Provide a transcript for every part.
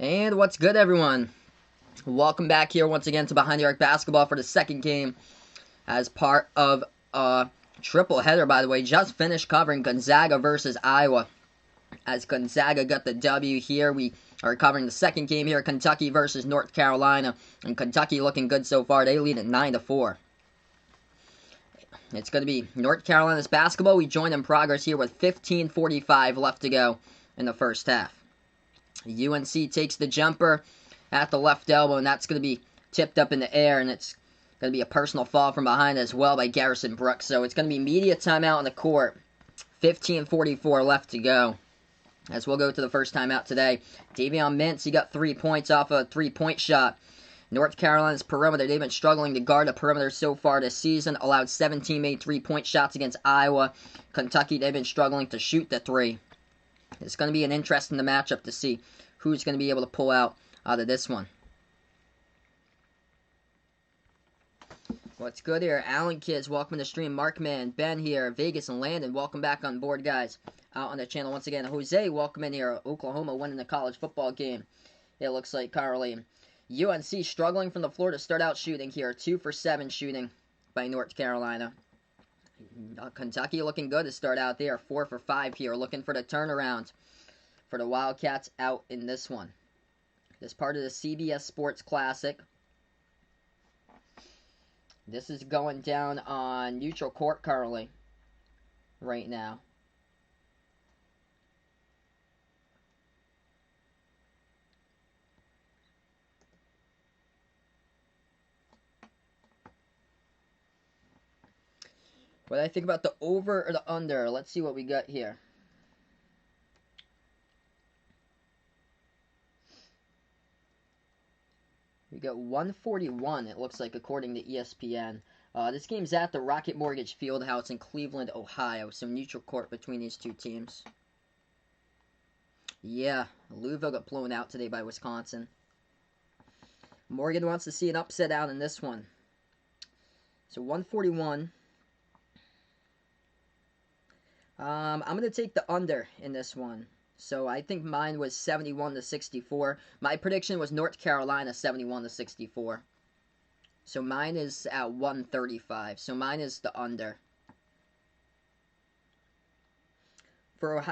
And what's good, everyone? Welcome back here once again to Behind the Arc Basketball for the second game as part of a triple header, by the way. Just finished covering Gonzaga versus Iowa. As Gonzaga got the W here, we are covering the second game here, Kentucky versus North Carolina. And Kentucky looking good so far. They lead at 9-4. It's going to be North Carolina's basketball. We join in progress here with 15:45 left to go in the first half. UNC takes the jumper at the left elbow, and that's going to be tipped up in the air, and it's going to be a personal foul from behind as well by Garrison Brooks. So it's going to be media timeout on the court. 15:44 left to go. As we'll go to the first timeout today. Davion Mintz, he got 3 points off a three-point shot. North Carolina's perimeter, they've been struggling to guard the perimeter so far this season. Allowed 17 made three-point shots against Iowa. Kentucky, they've been struggling to shoot the three. It's going to be an interesting matchup to see who's going to be able to pull out of this one. What's good here? Allen Kids, welcome to the stream. Markman, Ben here, Vegas and Landon, welcome back on board, guys. Out on the channel once again. Jose, welcome in here. Oklahoma winning the college football game. It looks like currently. UNC struggling from the floor to start out shooting here. 2 for 7 shooting by North Carolina. Kentucky looking good to start out there. 4 for 5 here. Looking for the turnaround for the Wildcats out in this one. This part of the CBS Sports Classic. This is going down on neutral court currently. Right now. What do I think about the over or the under? Let's see what we got here. We got 141, it looks like, according to ESPN. This game's at the Rocket Mortgage Fieldhouse in Cleveland, Ohio. So neutral court between these two teams. Yeah, Louisville got blown out today by Wisconsin. Morgan wants to see an upset out in this one. So 141. I'm going to take the under in this one. So I think mine was 71-64. My prediction was North Carolina 71-64. So mine is at 135. So mine is the under. For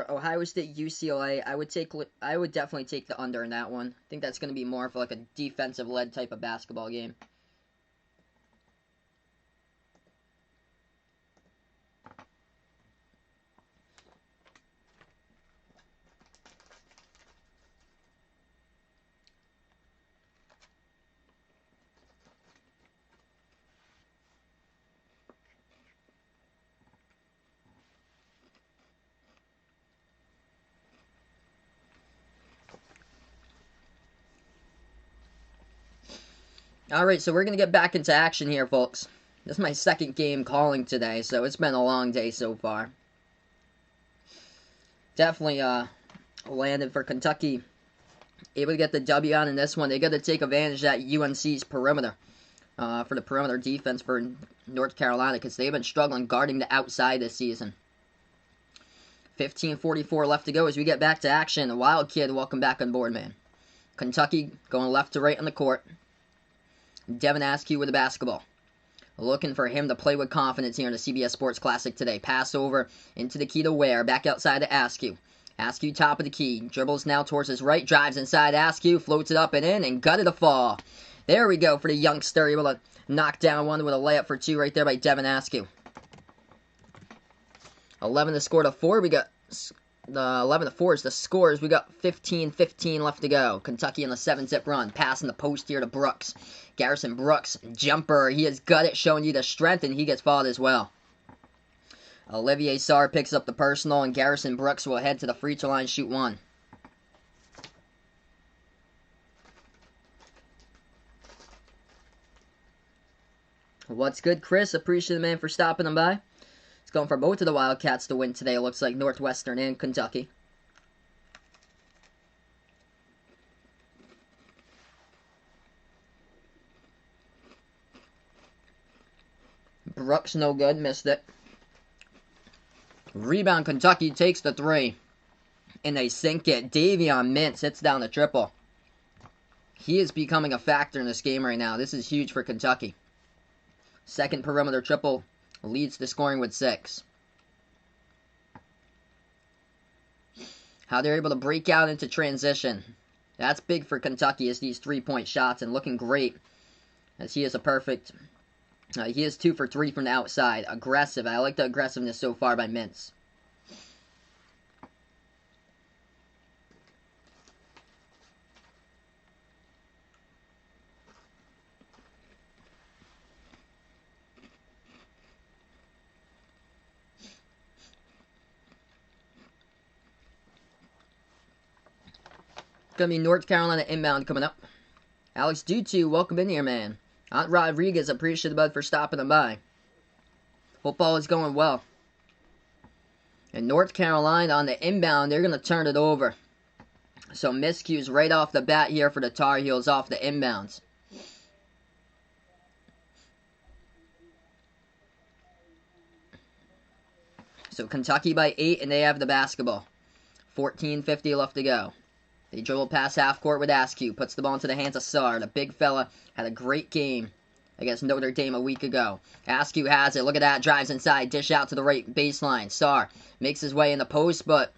Ohio State UCLA, I would definitely take the under in that one. I think that's going to be more of like a defensive led type of basketball game. Alright, so we're going to get back into action here, folks. This is my second game calling today, so it's been a long day so far. Definitely landed for Kentucky. Able to get the W on in this one. They got to take advantage of that UNC's perimeter. For the perimeter defense for North Carolina, because they've been struggling guarding the outside this season. 15:44 left to go as we get back to action. Wild Kid, welcome back on board, man. Kentucky going left to right on the court. Devin Askew with the basketball. Looking for him to play with confidence here in the CBS Sports Classic today. Pass over into the key to Ware. Back outside to Askew. Askew top of the key. Dribbles now towards his right. Drives inside Askew. Floats it up and in and gutted a fall. There we go for the youngster. Able to knock down one with a layup for 2 right there by Devin Askew. 11 to score to 4. We got... 11 to 4 is the scores. We got 15-15 left to go. Kentucky on the 7-zip run. Passing the post here to Brooks. Garrison Brooks, jumper. He has got it, showing you the strength, and he gets fouled as well. Olivier Sarr picks up the personal, and Garrison Brooks will head to the free throw line, shoot 1. What's good, Chris? Appreciate the man for stopping them by. It's going for both of the Wildcats to win today. It looks like Northwestern and Kentucky. Brooks no good. Missed it. Rebound Kentucky takes the 3. and they sink it. Davion Mintz hits down the triple. He is becoming a factor in this game right now. This is huge for Kentucky. Second perimeter triple leads the scoring with 6. How they're able to break out into transition. That's big for Kentucky, is these 3-point shots, and looking great as he is a perfect. He is 2 for 3 from the outside. Aggressive. I like the aggressiveness so far by Mintz. Gonna be North Carolina inbound coming up. Alex Dutu, welcome in here, man. Aunt Rodriguez, appreciate the bud for stopping them by. Football is going well. And North Carolina on the inbound, they're gonna turn it over. So miscues right off the bat here for the Tar Heels off the inbounds. So Kentucky by 8, and they have the basketball. 14:50 left to go. They dribble past half court with Askew. Puts the ball into the hands of Sarr. The big fella had a great game against Notre Dame a week ago. Askew has it. Look at that. Drives inside. Dish out to the right baseline. Sarr makes his way in the post, but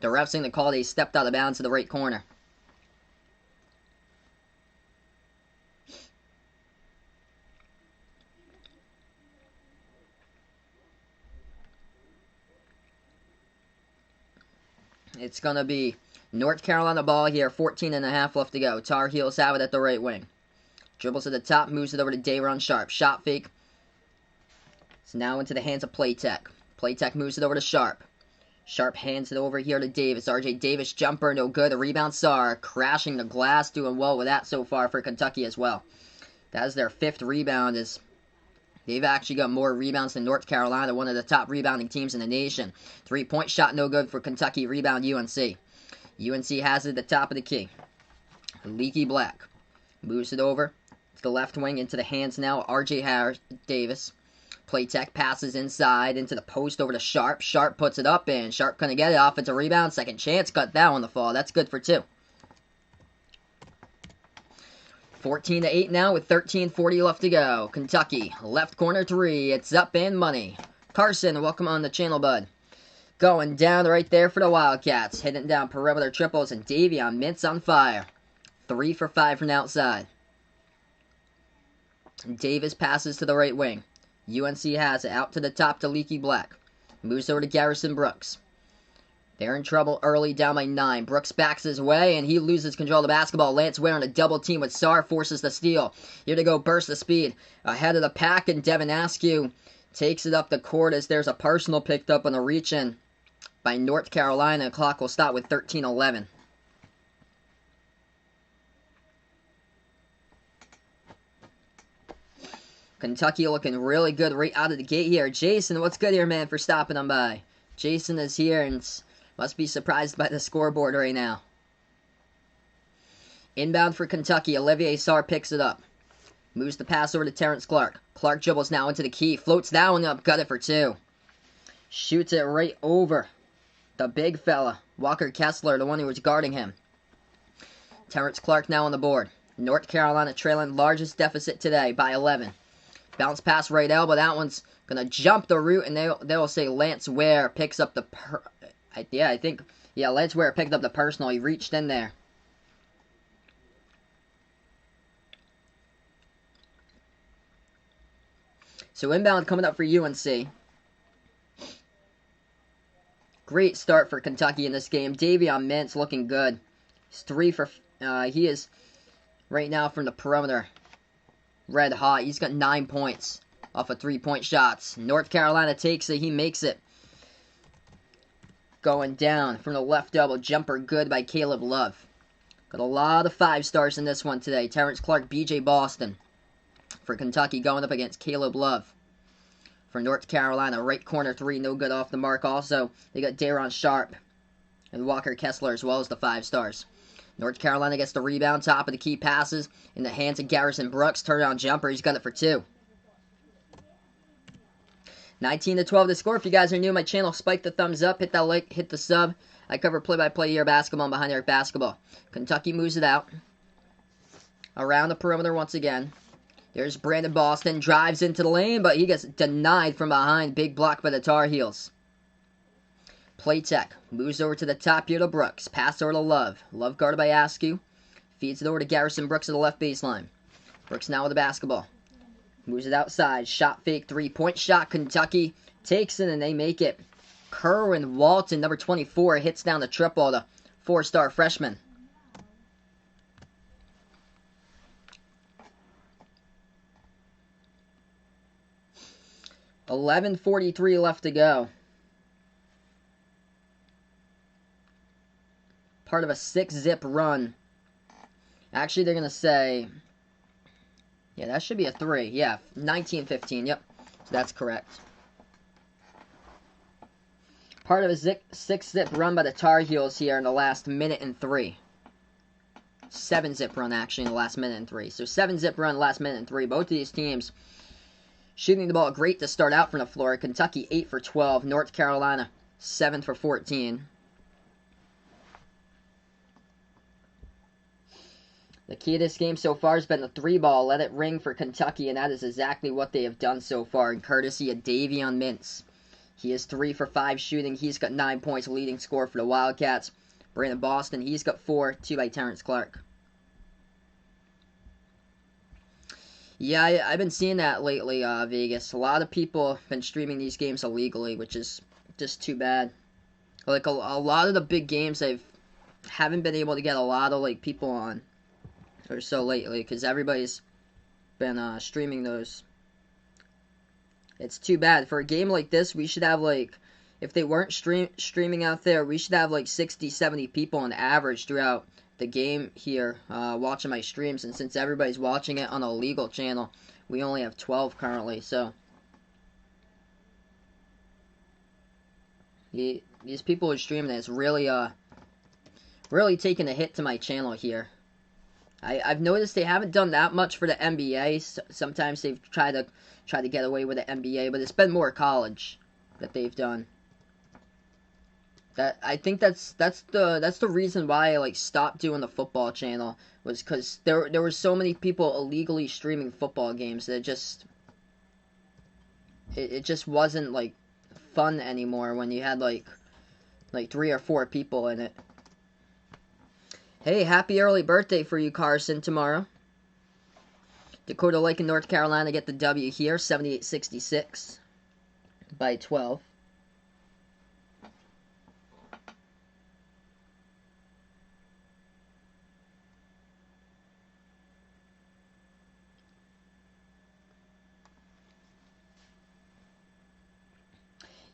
the ref's saying the call. They stepped out of bounds to the right corner. It's going to be North Carolina ball here, 14.5 left to go. Tar Heels have it at the right wing. Dribbles to the top, moves it over to Dayron Sharp. Shot fake. It's now into the hands of Playtech. Playtech moves it over to Sharp. Sharp hands it over here to Davis. RJ Davis jumper, no good. The rebound Sarr, crashing the glass, doing well with that so far for Kentucky as well. That is their 5th rebound. They've actually got more rebounds than North Carolina, one of the top rebounding teams in the nation. 3-point shot, no good for Kentucky. Rebound UNC. UNC has it at the top of the key. Leaky Black moves it over to the left wing into the hands now. RJ Davis. Playtech passes inside into the post over to Sharp. Sharp puts it up and Sharp couldn't get it. Offensive rebound. Second chance. Cut that on the fall. That's good for 2. 14-8 now with 13:40 left to go. Kentucky, left corner 3. It's up and money. Carson, welcome on the channel, bud. Going down right there for the Wildcats. Hitting down perimeter triples, and Davion Mintz on fire. 3 for 5 from the outside. Davis passes to the right wing. UNC has it out to the top to Leaky Black. Moves over to Garrison Brooks. They're in trouble early, down by 9. Brooks backs his way, and he loses control of the basketball. Lance Ware on a double team with Sarr, forces the steal. Here to go, burst the speed. Ahead of the pack, and Devin Askew takes it up the court as there's a personal picked up on the reach-in by North Carolina. The clock will stop with 13:11. Kentucky looking really good right out of the gate here. Jason, what's good here, man, for stopping them by? Jason is here and must be surprised by the scoreboard right now. Inbound for Kentucky. Olivier Sarr picks it up. Moves the pass over to Terrence Clark. Clark dribbles now into the key. Floats that one up. Got it for 2. Shoots it right over the big fella. Walker Kessler, the one who was guarding him. Terrence Clark now on the board. North Carolina trailing largest deficit today by 11. Bounce pass right elbow. That one's going to jump the route, and they'll say Lance Ware picks up the... Lance Ware picked up the personal. He reached in there. So inbound coming up for UNC. Great start for Kentucky in this game. Davion Mintz looking good. He's 3 for... he is right now from the perimeter red hot. He's got 9 points off of 3-point shots. North Carolina takes it. He makes it. Going down from the left elbow. Jumper good by Caleb Love. Got a lot of 5 stars in this one today. Terrence Clark, BJ Boston for Kentucky going up against Caleb Love for North Carolina. Right corner 3, no good off the mark. Also, they got Dayron Sharp and Walker Kessler as well as the 5 stars. North Carolina gets the rebound. Top of the key passes in the hands of Garrison Brooks. Turnaround jumper. He's got it for 2. 19-12 the score. If you guys are new to my channel, spike the thumbs up, hit that like, hit the sub. I cover play-by-play year basketball and behind the arc basketball. Kentucky moves it out. Around the perimeter once again. There's Brandon Boston, drives into the lane, but he gets denied from behind. Big block by the Tar Heels. Playtech moves over to the top here to Brooks. Pass over to Love. Love guarded by Askew. Feeds it over to Garrison Brooks at the left baseline. Brooks now with the basketball. Moves it outside. Shot fake, three-point shot. Kentucky takes it, and they make it. Kerwin Walton, number 24, hits down the triple, the four-star freshman. $11:43 left to go. Part of a 6-zip run. Actually, they're going to say... Yeah, that should be a 3. Yeah, 19-15. Yep, so that's correct. Part of a 6-zip run by the Tar Heels here in the last minute and 3. 7-zip run, actually, in the last minute and 3. So 7-zip run, last minute and 3. Both of these teams shooting the ball great to start out from the floor. Kentucky 8 for 12. North Carolina 7 for 14. The key to this game so far has been the 3-ball. Let it ring for Kentucky, and that is exactly what they have done so far, courtesy of Davion Mintz. He is 3 for 5 shooting. He's got 9 points, leading scorer for the Wildcats. Brandon Boston, he's got 4, 2 by Terrence Clark. Yeah, I've been seeing that lately, Vegas. A lot of people have been streaming these games illegally, which is just too bad. Like, a lot of the big games, haven't been able to get a lot of, like, people on. Or so lately, because everybody's been streaming those. It's too bad. For a game like this, we should have, like, if they weren't streaming out there, we should have, like, 60, 70 people on average throughout the game here watching my streams. And since everybody's watching it on a legal channel, we only have 12 currently, so. These people who are streaming it, it's really, really taking a hit to my channel here. I've noticed they haven't done that much for the NBA. Sometimes they've tried to get away with the NBA, but it's been more college that they've done. I think that's the reason why I like stopped doing the football channel, was because there were so many people illegally streaming football games that it just wasn't like fun anymore when you had like 3 or 4 people in it. Hey, happy early birthday for you, Carson, tomorrow. Dakota Lake and North Carolina get the W here, 78-66 by 12.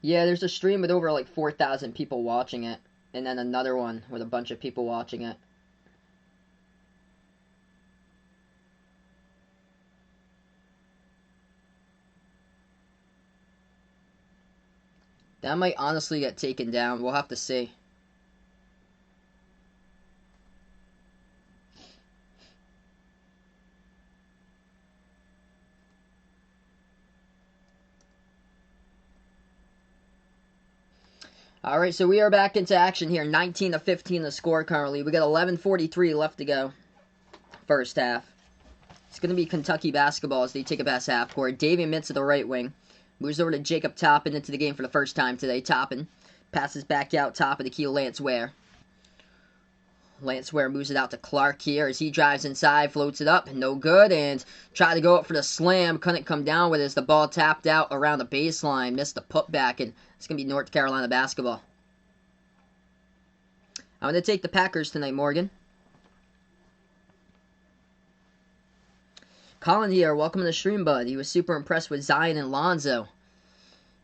Yeah, there's a stream with over like 4,000 people watching it, and then another one with a bunch of people watching it. That might honestly get taken down. We'll have to see. Alright, so we are back into action here. 19-15 the score currently. We got 11:43 left to go. First half. It's going to be Kentucky basketball as they take a pass half court. Davion Mintz at the right wing. Moves over to Jacob Toppin into the game for the first time today. Toppin passes back out top of the key to Lance Ware. Lance Ware moves it out to Clark here as he drives inside, floats it up, no good, and tried to go up for the slam. Couldn't come down with it as the ball tapped out around the baseline. Missed the putback, and it's going to be North Carolina basketball. I'm going to take the Packers tonight, Morgan. Colin here, welcome to the stream, bud. He was super impressed with Zion and Lonzo.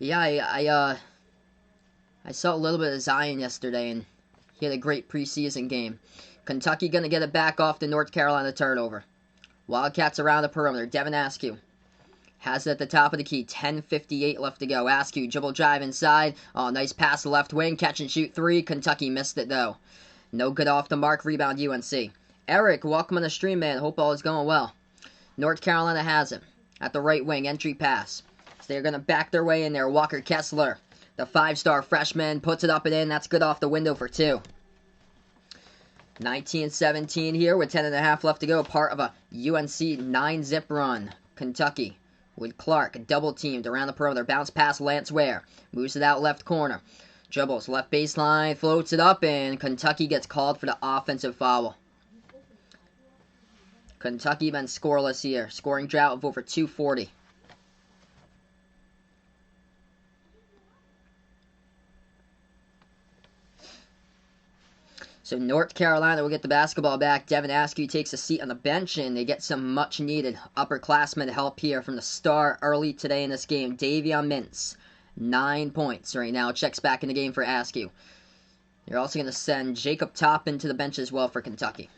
Yeah, I saw a little bit of Zion yesterday, and he had a great preseason game. Kentucky going to get it back off the North Carolina turnover. Wildcats around the perimeter. Devin Askew has it at the top of the key. 10:58 left to go. Askew, dribble drive inside. Oh, nice pass to left wing. Catch and shoot 3. Kentucky missed it, though. No good off the mark. Rebound UNC. Eric, welcome on the stream, man. Hope all is going well. North Carolina has it. At the right wing, entry pass. So they're going to back their way in there. Walker Kessler, the 5-star freshman, puts it up and in. That's good off the window for 2. 19-17 here with 10.5 left to go. Part of a UNC 9-zip run. Kentucky with Clark double teamed around the perimeter. Bounce pass Lance Ware. Moves it out left corner. Dribbles left baseline. Floats it up and Kentucky gets called for the offensive foul. Kentucky been scoreless here. Scoring drought of over 240. So North Carolina will get the basketball back. Devin Askew takes a seat on the bench, and they get some much-needed upperclassmen help here from the star early today in this game. Davion Mintz, 9 points right now. Checks back in the game for Askew. They're also going to send Jacob Toppin to the bench as well for Kentucky.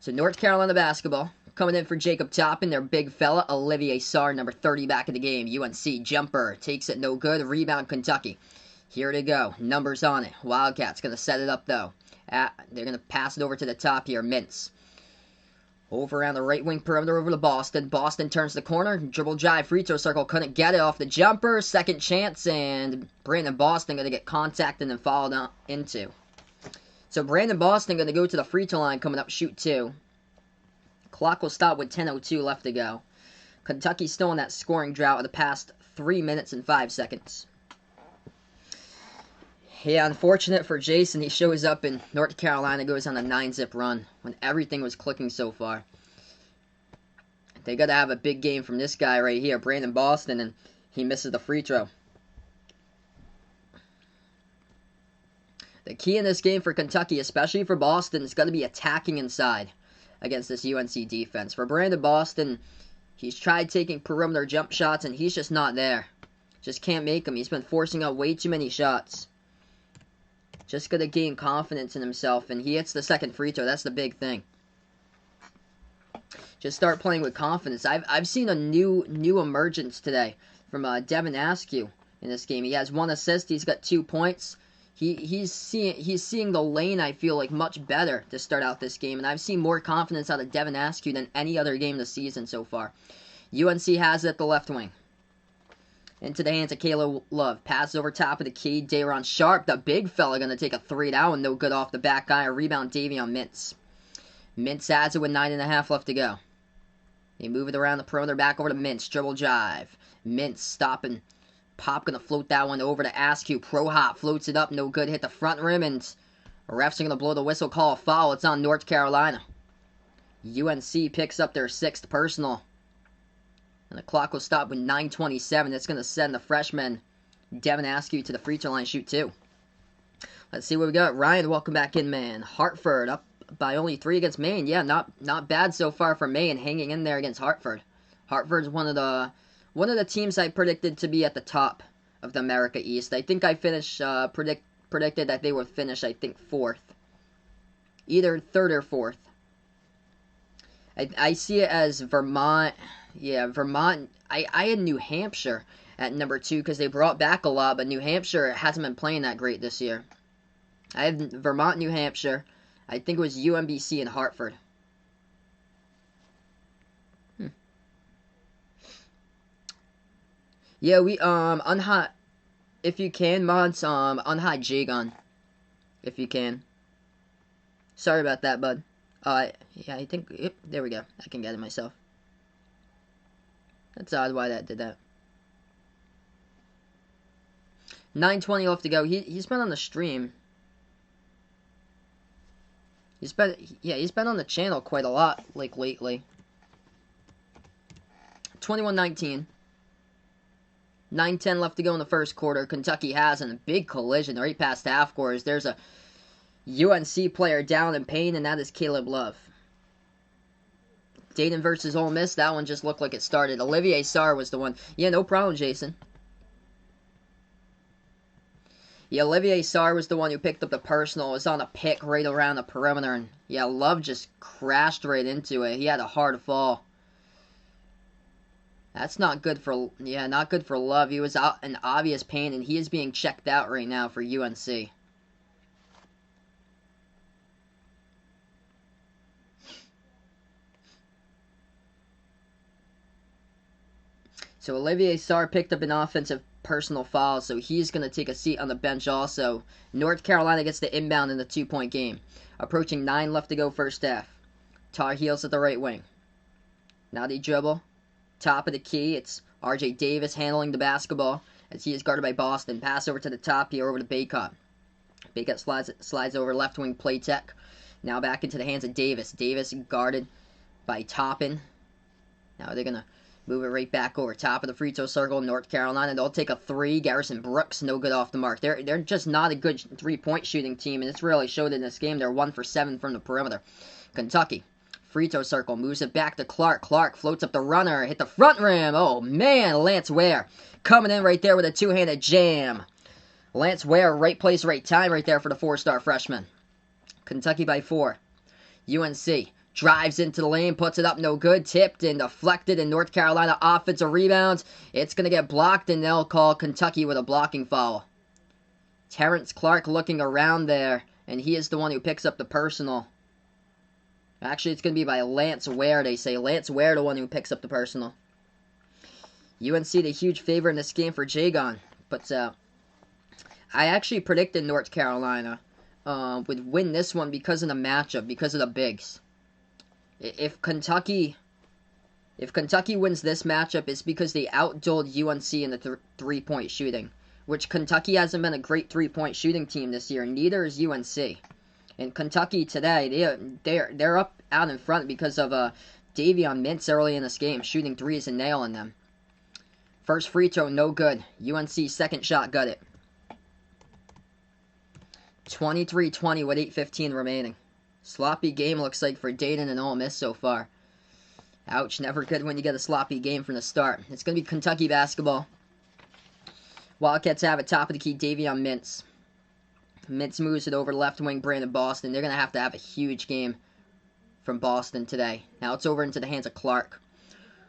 So North Carolina basketball. Coming in for Jacob Toppin, their big fella. Olivier Sarr, number 30, back in the game. UNC jumper. Takes it no good. Rebound Kentucky. Here to go. Numbers on it. Wildcats going to set it up, though. They're going to pass it over to the top here. Mintz. Over around the right wing perimeter over to Boston. Boston turns the corner. Dribble drive. Free throw circle. Couldn't get it off the jumper. Second chance. And Brandon Boston going to get contacted and fouled into. So Brandon Boston going to go to the free throw line coming up. Shoot 2. Clock will stop with 10:02 left to go. Kentucky still in that scoring drought of the past 3 minutes and 5 seconds. Yeah, unfortunate for Jason, he shows up and North Carolina goes on a 9-zip run when everything was clicking so far. They got to have a big game from this guy right here, Brandon Boston, and he misses the free throw. The key in this game for Kentucky, especially for Boston, is going to be attacking inside against this UNC defense. For Brandon Boston, he's tried taking perimeter jump shots, and he's just not there. Just can't make them. He's been forcing out way too many shots. Just got to gain confidence in himself, and he hits the second free throw. That's the big thing. Just start playing with confidence. I've seen a new emergence today from Devin Askew in this game. He has 1 assist. He's got 2 points. He's seeing the lane, I feel like, much better to start out this game, and I've seen more confidence out of Devin Askew than any other game this season so far. UNC has it at the left wing. Into the hands of Caleb Love. Passes over top of the key. Day'Ron Sharp, the big fella, going to take a 3 down. No good off the back guy. A rebound, Davion Mintz. Mintz has it with 9.5 left to go. They move it around the perimeter. Back over to Mintz. Dribble drive. Mintz stopping. Pop going to float that one over to Askew. Pro hop floats it up. No good. Hit the front rim. And refs are going to blow the whistle. Call a foul. It's on North Carolina. UNC picks up their 6th personal. And the clock will stop with 9:27. That's going to send the freshman Devin Askew to the free throw line. Shoot 2. Let's see what we got. Ryan, welcome back in, man. Hartford up by only 3 against Maine. Yeah, not bad so far for Maine, hanging in there against Hartford. Hartford's one of the teams I predicted to be at the top of the America East. I think I finished predicted that they would finish, I think, 4th. Either 3rd or 4th. I see it as Vermont. Yeah, Vermont. I had New Hampshire at number 2 because they brought back a lot, but New Hampshire hasn't been playing that great this year. I have Vermont, New Hampshire. I think it was UMBC and Hartford. Yeah, we unhot if you can, mods, unhot Jagon. If you can. Sorry about that, bud. Yeah, I think, yep, there we go. I can get it myself. That's odd why that did that. 9:20 left to go. He's been on the stream. He's been on the channel quite a lot, like, lately. 21-19. 9:10 left to go in the first quarter. Kentucky has a big collision right past half court. There's a UNC player down in pain, and that is Caleb Love. Dayton versus Ole Miss, that one just looked like it started. Olivier Sarr was the one. Yeah, no problem, Jason. Yeah, Olivier Sarr was the one who picked up the personal. It was on a pick right around the perimeter, and yeah, Love just crashed right into it. He had a hard fall. That's not good for, yeah, not good for Love. He was out in obvious pain, and he is being checked out right now for UNC. So Olivier Sarr picked up an offensive personal foul, so he's going to take a seat on the bench also. North Carolina gets the inbound in the 2-point game. Approaching 9 left to go first half. Tar Heels at the right wing. Now they dribble. Top of the key, it's RJ Davis handling the basketball as he is guarded by Boston. Pass over to the top here over to Baycott. Baycott slides over left wing play tech. Now back into the hands of Davis. Davis guarded by Toppin. Now they're going to move it right back over top of the free throw circle. North Carolina, they'll take a 3. Garrison Brooks, no good off the mark. They're just not a good 3-point shooting team, and it's really showed in this game. They're 1 for 7 from the perimeter. Kentucky, free throw circle, moves it back to Clark. Clark floats up the runner, hit the front rim. Oh, man, Lance Ware coming in right there with a 2-handed jam. Lance Ware, right place, right time right there for the 4-star freshman. Kentucky by 4. UNC drives into the lane, puts it up, no good. Tipped and deflected, and North Carolina offensive rebounds. It's going to get blocked, and they'll call Kentucky with a blocking foul. Terrence Clark looking around there, and he is the one who picks up the personal. Actually, it's going to be by Lance Ware, they say. Lance Ware, the one who picks up the personal. UNC, the huge favorite in this game for Jagon. But I actually predicted North Carolina would win this one because of the matchup, because of the bigs. If Kentucky wins this matchup, it's because they outdueled UNC in the 3-point shooting, which Kentucky hasn't been a great 3-point shooting team this year. Neither is UNC. And Kentucky today, they're up out in front because of Davion Mintz early in this game, shooting 3s and nailing them. First free throw, no good. UNC second shot, got it. 23-20 with 8:15 remaining. Sloppy game looks like for Dayton and Ole Miss so far. Ouch, never good when you get a sloppy game from the start. It's going to be Kentucky basketball. Wildcats have it, top of the key, Davion Mintz. Mintz moves it over left wing, Brandon Boston. They're going to have a huge game from Boston today. Now it's over into the hands of Clark.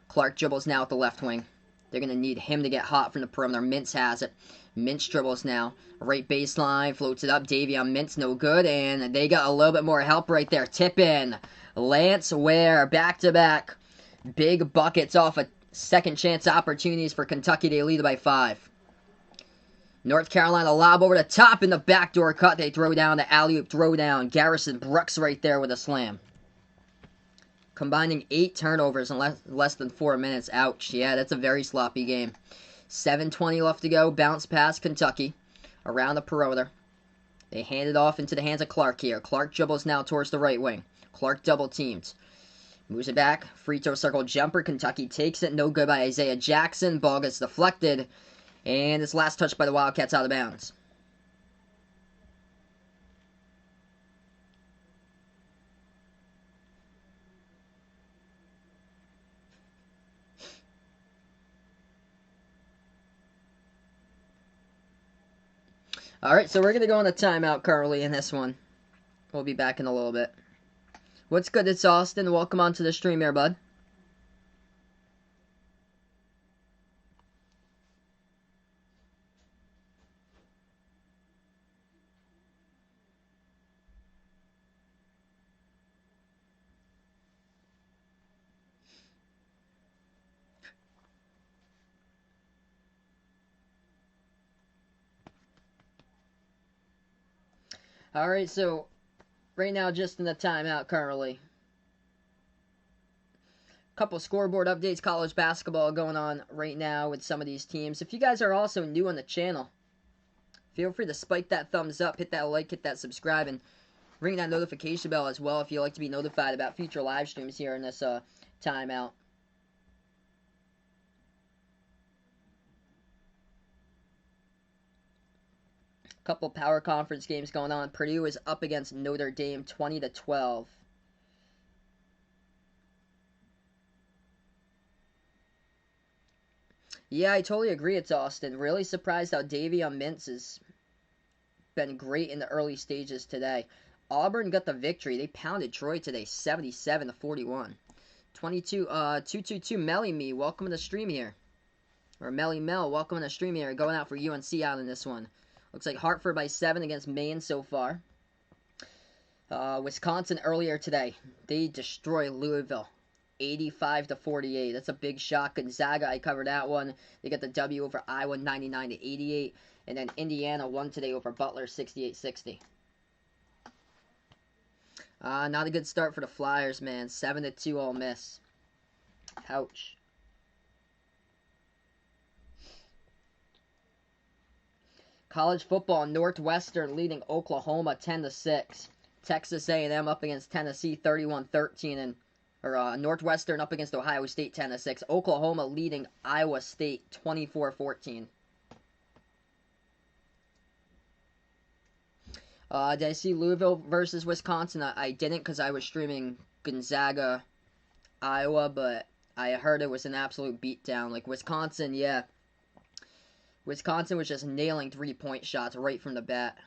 Clark dribbles now at the left wing. They're going to need him to get hot from the perimeter. Mintz has it. Mintz dribbles now. Right baseline, floats it up. Davion Mintz, no good. And they got a little bit more help right there. Tip in. Lance Ware, back-to-back. Big buckets off of second chance opportunities for Kentucky. They lead by 5. North Carolina lob over the top in the backdoor cut. They throw down the alley-oop throwdown. Garrison Brooks right there with a slam. Combining 8 turnovers in less than 4 minutes. Ouch. Yeah, that's a very sloppy game. 7:20 left to go. Bounce pass, Kentucky. Around the perimeter. They hand it off into the hands of Clark here. Clark dribbles now towards the right wing. Clark double teamed. Moves it back. Free throw circle jumper. Kentucky takes it. No good by Isaiah Jackson. Ball gets deflected. And it's last touch by the Wildcats out of bounds. Alright, so we're going to go on a timeout currently in this one. We'll be back in a little bit. What's good? It's Austin. Welcome onto the stream here, bud. Alright, so right now just in the timeout currently. Couple scoreboard updates, college basketball going on right now with some of these teams. If you guys are also new on the channel, feel free to spike that thumbs up, hit that like, hit that subscribe, and ring that notification bell as well if you like to be notified about future live streams here in this timeout. Couple power conference games going on. Purdue is up against Notre Dame 20-12. Yeah, I totally agree. It's Austin. Really surprised how Davion Mintz has been great in the early stages today. Auburn got the victory. They pounded Troy today, 77-41. 222 Melly Me, welcome to the stream here. Or Melly Mel, welcome to the stream here. Going out for UNC out in this one. Looks like Hartford by 7 against Maine so far. Wisconsin earlier today. They destroy Louisville. 85-48. That's a big shot. Gonzaga, I covered that one. They get the W over Iowa 99-88. And then Indiana won today over Butler 68-60. Not a good start for the Flyers, man. 7-2 Ole Miss. Ouch. College football, Northwestern leading Oklahoma 10-6. Texas A&M up against Tennessee 31-13, and Northwestern up against Ohio State 10-6. Oklahoma leading Iowa State 24-14. Did I see Louisville versus Wisconsin? I didn't because I was streaming Gonzaga, Iowa, but I heard it was an absolute beatdown. Like Wisconsin, yeah. Wisconsin was just nailing three-point shots right from the bat.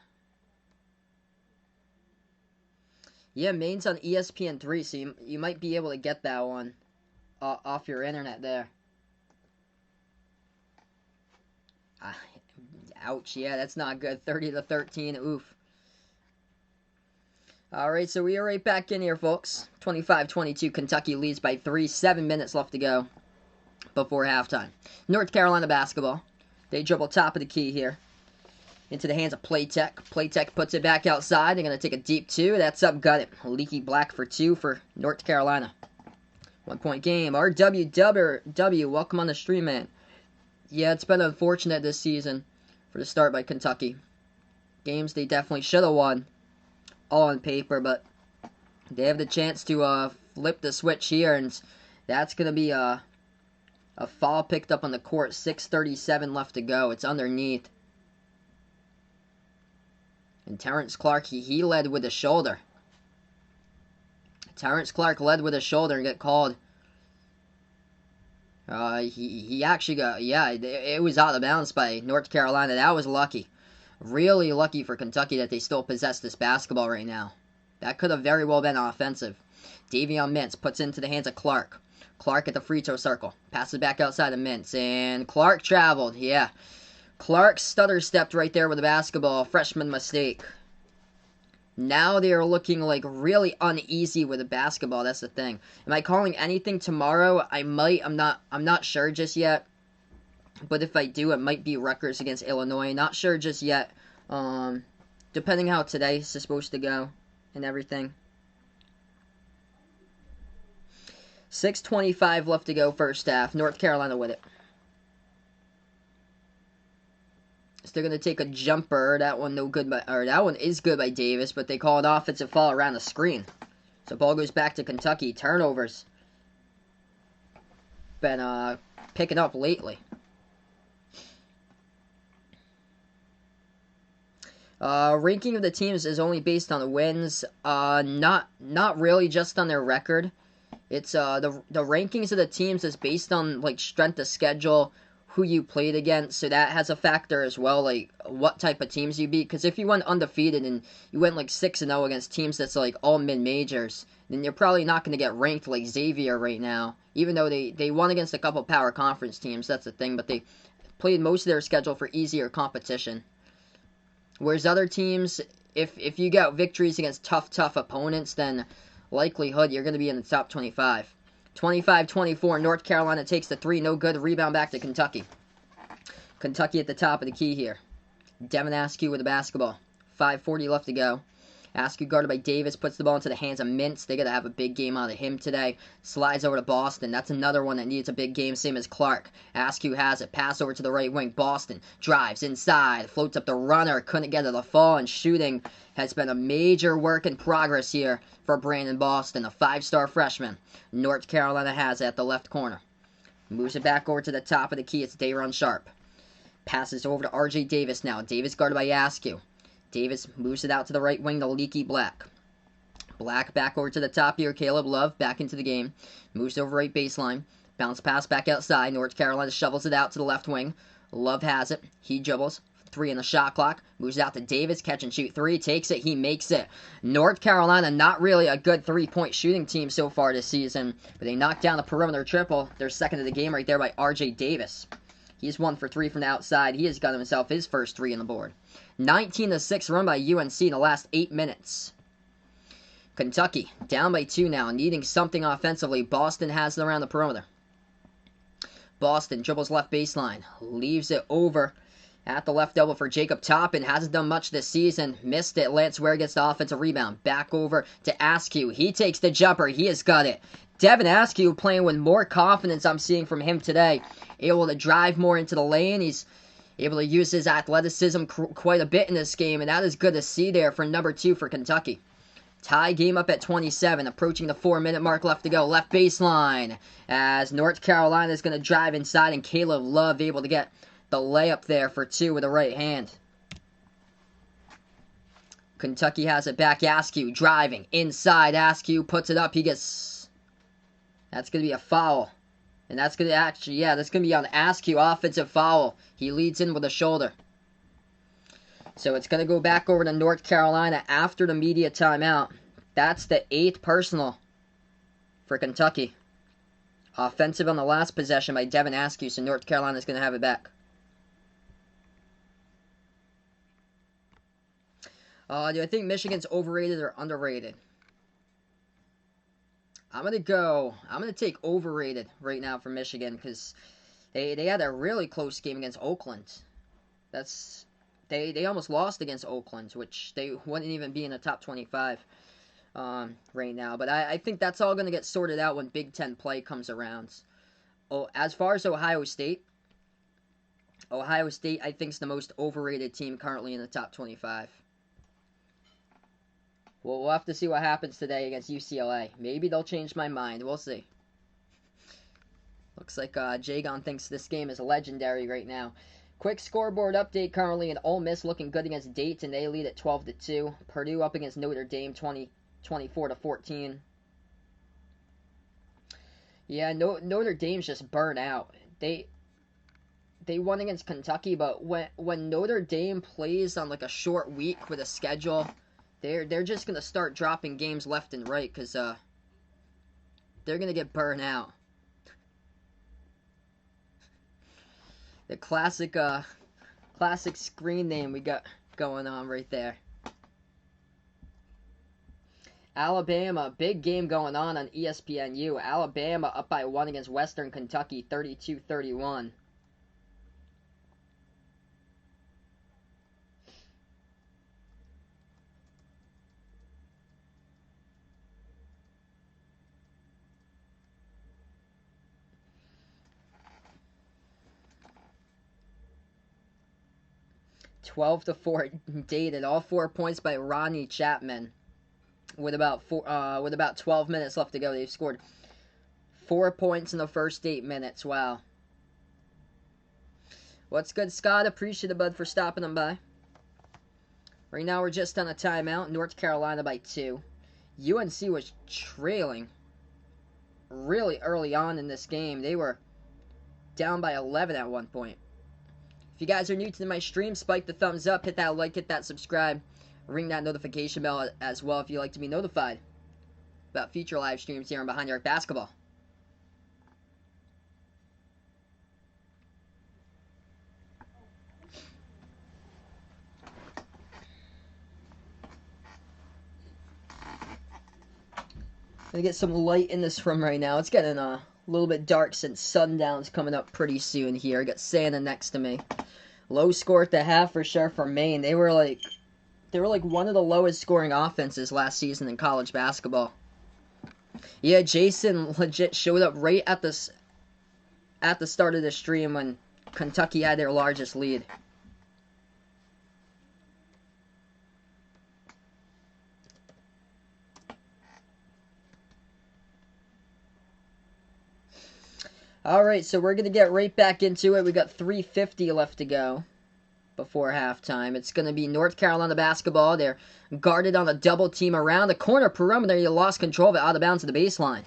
Yeah, Maine's on ESPN3, so you might be able to get that one off your internet there. Ouch, yeah, that's not good. 30-13, oof. Alright, so we are right back in here, folks. 25-22, Kentucky leads by 3. 7 minutes left to go before halftime. North Carolina basketball. They dribble top of the key here. Into the hands of Playtech. Playtech puts it back outside. They're going to take a deep 2. That's up, got it. Leaky Black for 2 for North Carolina. 1-point game. RWW, welcome on the stream, man. Yeah, it's been unfortunate this season for the start by Kentucky. Games they definitely should have won. All on paper, but they have the chance to flip the switch here, and that's going to be a foul picked up on the court. 6:37 left to go. It's underneath. And Terrence Clark, he led with a shoulder. Terrence Clark led with a shoulder and get called. He actually got, yeah, it was out of bounds by North Carolina. That was lucky. Really lucky for Kentucky that they still possess this basketball right now. That could have very well been offensive. Davion Mintz puts into the hands of Clark. Clark at the free throw circle. Passes back outside of Mintz. And Clark traveled. Yeah. Clark stutter-stepped right there with the basketball. Freshman mistake. Now they are looking like really uneasy with the basketball. That's the thing. Am I calling anything tomorrow? I might. I'm not sure just yet. But if I do, it might be Rutgers against Illinois. Not sure just yet. Depending how today is supposed to go and everything. 6:25 left to go first half. North Carolina with it. So they're going to take a jumper. That one no good that one is good by Davis, but they call an offensive foul around the screen. So ball goes back to Kentucky. Turnovers. Been picking up lately. Ranking of the teams is only based on the wins. Not really just on their record. It's the rankings of the teams is based on like strength of schedule, who you played against, so that has a factor as well, like what type of teams you beat. Because if you went undefeated and you went like 6-0 against teams that's like all mid-majors, then you're probably not going to get ranked like Xavier right now. Even though they won against a couple power conference teams, that's the thing, but they played most of their schedule for easier competition. Whereas other teams, if you got victories against tough opponents, then likelihood you're going to be in the top 25. 25-24, North Carolina takes the 3, no good. Rebound back to Kentucky. Kentucky at the top of the key here. Devin Askew with the basketball. 5:40 left to go. Askew guarded by Davis, puts the ball into the hands of Mintz. They got to have a big game out of him today. Slides over to Boston. That's another one that needs a big game, same as Clark. Askew has it. Pass over to the right wing. Boston drives inside. Floats up the runner. Couldn't get to the fall, and shooting has been a major work in progress here for Brandon Boston, a 5-star freshman. North Carolina has it at the left corner. Moves it back over to the top of the key. It's Dayron Sharp. Passes over to R.J. Davis now. Davis guarded by Askew. Davis moves it out to the right wing to Leaky Black. Black back over to the top here. Caleb Love back into the game. Moves over right baseline. Bounce pass back outside. North Carolina shovels it out to the left wing. Love has it. He dribbles. 3 in the shot clock. Moves out to Davis. Catch and shoot 3. Takes it. He makes it. North Carolina, not really a good 3-point shooting team so far this season. But they knocked down the perimeter triple. They're second of the game right there by R.J. Davis. He's 1 for 3 from the outside. He has got himself his first 3 on the board. 19-6 run by UNC in the last 8 minutes. Kentucky, down by 2 now, needing something offensively. Boston has it around the perimeter. Boston dribbles left baseline, leaves it over at the left elbow for Jacob Toppin. Hasn't done much this season. Missed it. Lance Ware gets the offensive rebound. Back over to Askew. He takes the jumper. He has got it. Devin Askew playing with more confidence I'm seeing from him today. Able to drive more into the lane. He's able to use his athleticism quite a bit in this game, and that is good to see there for number 2 for Kentucky. Tie game up at 27, approaching the 4-minute mark left to go. Left baseline as North Carolina is going to drive inside, and Caleb Love able to get the layup there for 2 with the right hand. Kentucky has it back. Askew driving inside. Askew puts it up. He gets... That's going to be a foul. And that's going to actually... Yeah, that's going to be on Askew. Offensive foul. He leads in with a shoulder. So it's going to go back over to North Carolina after the media timeout. That's the 8th personal for Kentucky. Offensive on the last possession by Devin Askew, so North Carolina's going to have it back. Do I think Michigan's overrated or underrated? I'm going to take overrated right now for Michigan because they had a really close game against Oakland. They almost lost against Oakland, which they wouldn't even be in the top 25 right now. But I think that's all going to get sorted out when Big Ten play comes around. As far as Ohio State, I think is the most overrated team currently in the top 25. Well, we'll have to see what happens today against UCLA. Maybe they'll change my mind. We'll see. Looks like Jagon thinks this game is legendary right now. Quick scoreboard update currently in Ole Miss looking good against Dayton. They lead at 12-2. Purdue up against Notre Dame 24-14. Yeah, Notre Dame's just burnt out. They won against Kentucky, but when Notre Dame plays on like a short week with a schedule, they're just gonna start dropping games left and right because they're gonna get burnt out. The classic screen name we got going on right there. Alabama, big game going on ESPNU. Alabama up by 1 against Western Kentucky, 32-31. Twelve to 4 dated. All 4 points by Rodney Chapman. With about 12 minutes left to go, they've scored 4 points in the first 8 minutes. Wow. What's good, Scott? Appreciate it, bud, for stopping them by. Right now, we're just on a timeout. North Carolina by 2. UNC was trailing really early on in this game. They were down by 11 at one point. If you guys are new to my stream, spike the thumbs up, hit that like, hit that subscribe, ring that notification bell as well if you'd like to be notified about future live streams here on Behind the Arc Basketball. Gonna get some light in this room right now. It's getting a little bit dark since sundown's coming up pretty soon here. I got Santa next to me. Low score at the half for sure for Maine. They were like one of the lowest scoring offenses last season in college basketball. Yeah, Jason legit showed up right at the start of the stream when Kentucky had their largest lead. Alright, so we're going to get right back into it. We got 3:50 left to go before halftime. It's going to be North Carolina basketball. They're guarded on a double team around the corner perimeter. You lost control of it out of bounds to the baseline.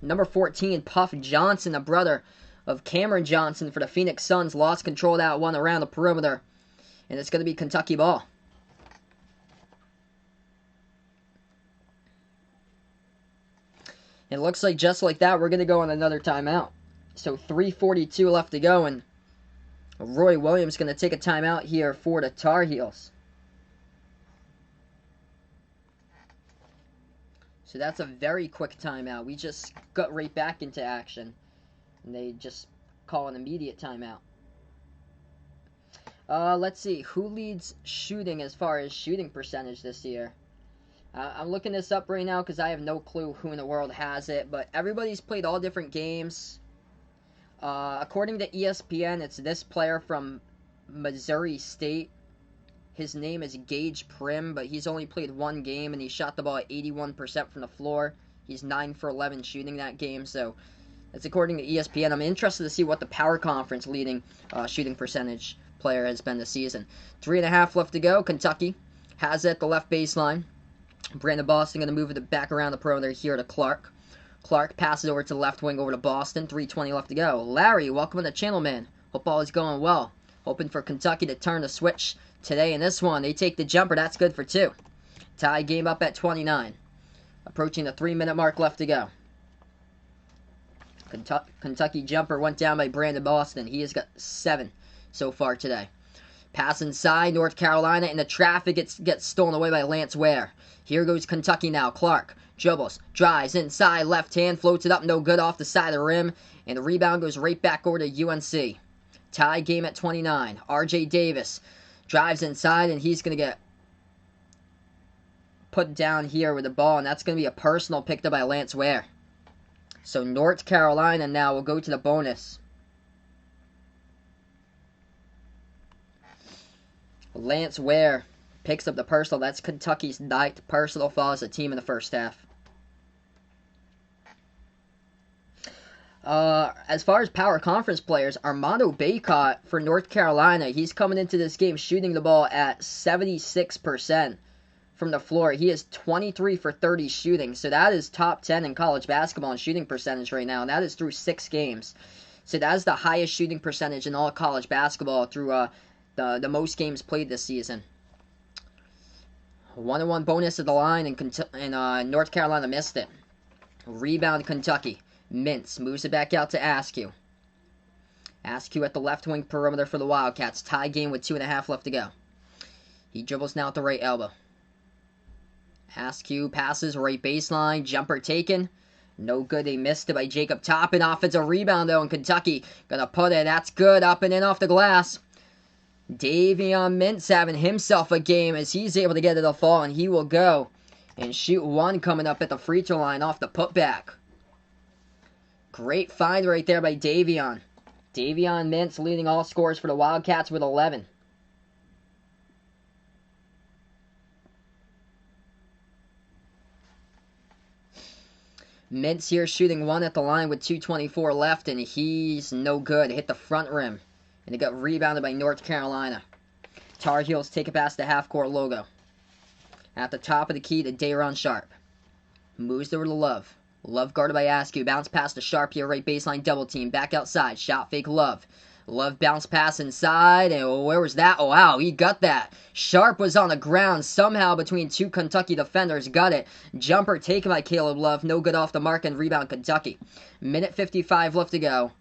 Number 14, Puff Johnson, a brother of Cameron Johnson for the Phoenix Suns, lost control of that one around the perimeter. And it's going to be Kentucky ball. It looks like just like that, we're going to go on another timeout. So 3:42 left to go, and Roy Williams going to take a timeout here for the Tar Heels. So that's a very quick timeout. We just got right back into action. And they just call an immediate timeout. Let's see. Who leads shooting as far as shooting percentage this year? I'm looking this up right now because I have no clue who in the world has it. But everybody's played all different games. According to ESPN, it's this player from Missouri State. His name is Gage Prim, but he's only played one game, and he shot the ball at 81% from the floor. He's 9 for 11 shooting that game, so that's according to ESPN. I'm interested to see what the Power Conference leading shooting percentage player has been this season. 3.5 left to go. Kentucky has it at the left baseline. Brandon Boston going to move it back around the perimeter here to Clark. Clark passes over to the left wing over to Boston. 3:20 left to go. Larry, welcome to the channel, man. Hope all is going well. Hoping for Kentucky to turn the switch today in this one. They take the jumper. That's good for 2. Tie game up at 29. Approaching the 3-minute mark left to go. Kentucky jumper went down by Brandon Boston. He has got 7 so far today. Pass inside, North Carolina, and the traffic gets stolen away by Lance Ware. Here goes Kentucky now. Clark dribbles, drives inside, left hand, floats it up, no good off the side of the rim, and the rebound goes right back over to UNC. Tie game at 29. R.J. Davis drives inside, and he's going to get put down here with the ball, and that's going to be a personal picked up by Lance Ware. So North Carolina now will go to the bonus. Lance Ware picks up the personal. That's Kentucky's 9th personal foul as a team in the first half. As far as Power Conference players, Armando Bacot for North Carolina, he's coming into this game shooting the ball at 76% from the floor. He is 23 for 30 shooting, so that is top 10 in college basketball in shooting percentage right now, and that is through 6 games. So that is the highest shooting percentage in all college basketball through the most games played this season. 1-1 bonus at the line, and North Carolina missed it. Rebound Kentucky. Mintz moves it back out to Askew. Askew at the left wing perimeter for the Wildcats. Tie game with 2.5 left to go. He dribbles now at the right elbow. Askew passes right baseline. Jumper taken. No good. They missed it by Jacob Toppin. Offensive rebound though, and Kentucky gonna put it. That's good. Up and in off the glass. Davion Mintz having himself a game as he's able to get to the fall, and he will go and shoot one coming up at the free throw line off the putback. Great find right there by Davion. Davion Mintz leading all scorers for the Wildcats with 11. Mintz here shooting one at the line with 2:24 left, and he's no good. Hit the front rim, and it got rebounded by North Carolina. Tar Heels take it past the half-court logo. At the top of the key to Day'Ron Sharp. Moves over to Love. Love guarded by Askew. Bounce pass to Sharp here, right baseline double team. Back outside. Shot fake Love. Love bounce pass inside. And where was that? Oh, wow. He got that. Sharp was on the ground somehow between 2 Kentucky defenders. Got it. Jumper taken by Caleb Love. No good off the mark and rebound Kentucky. Minute 55 left to go.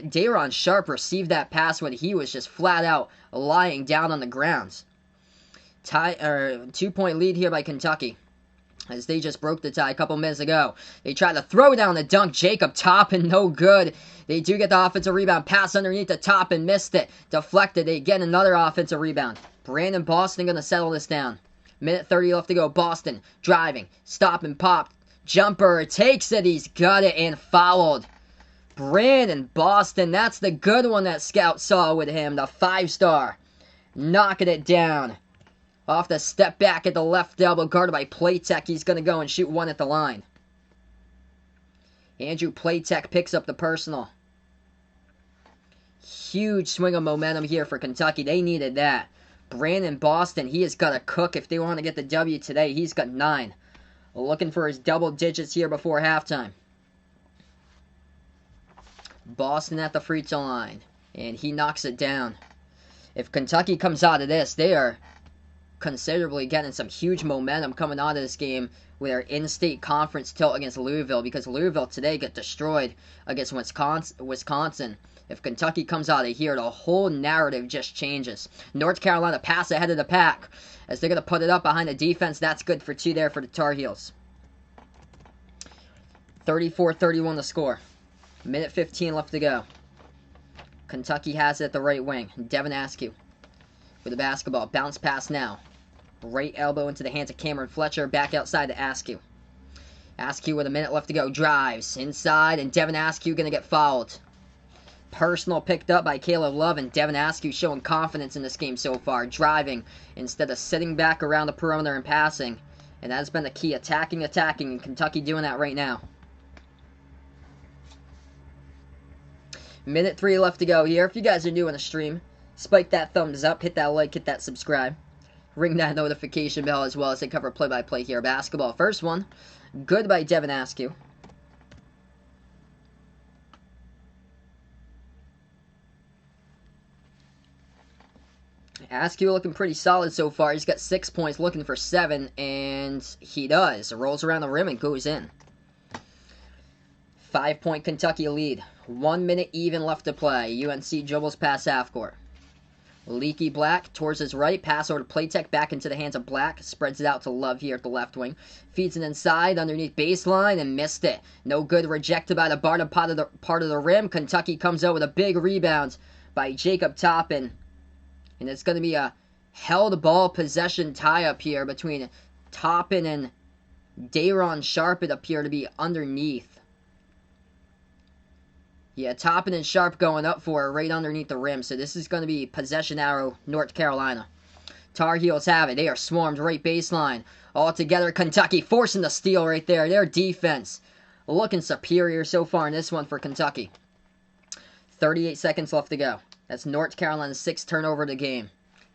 Day'Ron Sharp received that pass when he was just flat out lying down on the ground. 2-point lead here by Kentucky, as they just broke the tie a couple minutes ago. They tried to throw down the dunk. Jacob Toppin, no good. They do get the offensive rebound. Pass underneath the top and missed it. Deflected. They get another offensive rebound. Brandon Boston going to settle this down. Minute 30 left to go. Boston driving. Stop and pop. Jumper takes it. He's got it and fouled. Brandon Boston. That's the good one that Scout saw with him. The 5-star. Knocking it down. Off the step back at the left elbow, guarded by Platek. He's going to go and shoot one at the line. Andrew Platek picks up the personal. Huge swing of momentum here for Kentucky. They needed that. Brandon Boston, he has got to cook if they want to get the W today. He's got 9. Looking for his double digits here before halftime. Boston at the free throw line, and he knocks it down. If Kentucky comes out of this, they are considerably getting some huge momentum coming out of this game with their in-state conference tilt against Louisville, because Louisville today got destroyed against Wisconsin. If Kentucky comes out of here, the whole narrative just changes. North Carolina pass ahead of the pack as they're going to put it up behind the defense. That's good for 2 there for the Tar Heels. 34-31 the score. Minute 15 left to go. Kentucky has it at the right wing. Devin Askew with the basketball. Bounce pass now. Right elbow into the hands of Cameron Fletcher. Back outside to Askew. Askew with a minute left to go. Drives inside, and Devin Askew going to get fouled. Personal picked up by Caleb Love, and Devin Askew showing confidence in this game so far. Driving instead of sitting back around the perimeter and passing. And that's been the key. Attacking, and Kentucky doing that right now. Minute 3 left to go here. If you guys are new on the stream, spike that thumbs up, hit that like, hit that subscribe. Ring that notification bell as well as they cover play-by-play here. Basketball. First one, good by Devin Askew. Askew looking pretty solid so far. He's got 6 points, looking for 7, and he does. Rolls around the rim and goes in. 5-point Kentucky lead. 1 minute even left to play. UNC dribbles past half court. Leaky Black towards his right. Pass over to Playtech. Back into the hands of Black. Spreads it out to Love here at the left wing. Feeds it inside underneath baseline and missed it. No good. Rejected by the bottom part of the rim. Kentucky comes out with a big rebound by Jacob Toppin. And it's going to be a held ball possession tie-up here between Toppin and Dayron Sharp. It appear to be underneath. Yeah, Toppin and Sharp going up for it right underneath the rim. So this is going to be possession arrow, North Carolina. Tar Heels have it. They are swarmed right baseline. All together, Kentucky forcing the steal right there. Their defense looking superior so far in this one for Kentucky. 38 seconds left to go. That's North Carolina's 6th turnover of the game.